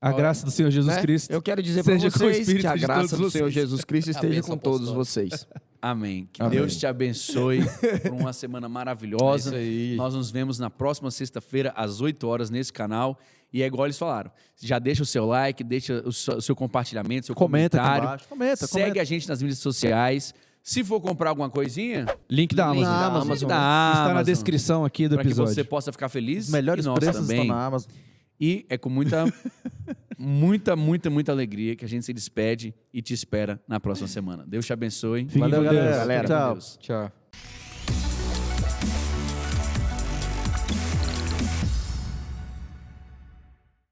Speaker 5: A graça do Senhor Jesus
Speaker 4: Né?
Speaker 5: Cristo.
Speaker 4: Eu quero dizer para
Speaker 5: seja com o
Speaker 4: vocês
Speaker 5: espírito
Speaker 4: que a
Speaker 5: de
Speaker 4: graça
Speaker 5: todos
Speaker 4: do Senhor
Speaker 5: vocês.
Speaker 4: Jesus Cristo esteja
Speaker 3: bênção
Speaker 4: com todos
Speaker 3: apostólica.
Speaker 4: vocês.
Speaker 1: Amém. Que
Speaker 4: Amém.
Speaker 1: Deus te abençoe por uma semana maravilhosa.
Speaker 3: É isso aí.
Speaker 1: Nós nos vemos na próxima sexta-feira, às 8 horas, nesse canal. E é igual eles falaram. Já deixa o seu like, deixa o seu compartilhamento, seu
Speaker 2: Comenta aqui
Speaker 1: comentário.
Speaker 2: embaixo. Comenta,
Speaker 1: Segue
Speaker 2: comenta.
Speaker 1: a gente nas mídias sociais. Se for comprar alguma coisinha,
Speaker 5: Link da
Speaker 1: link
Speaker 5: Amazon.
Speaker 1: da
Speaker 4: Amazon.
Speaker 1: Amazon.
Speaker 5: Está na descrição aqui do
Speaker 1: Para que
Speaker 5: episódio.
Speaker 1: você possa ficar feliz.
Speaker 2: Os melhores
Speaker 1: e nós
Speaker 2: preços
Speaker 1: também.
Speaker 2: estão na Amazon.
Speaker 1: E é com muita alegria que a gente se despede e te espera na próxima semana. Deus te abençoe.
Speaker 5: Fiquem
Speaker 2: Valeu,
Speaker 5: com Deus.
Speaker 2: galera.
Speaker 4: Galera.
Speaker 2: Tchau.
Speaker 1: Deus.
Speaker 3: Tchau.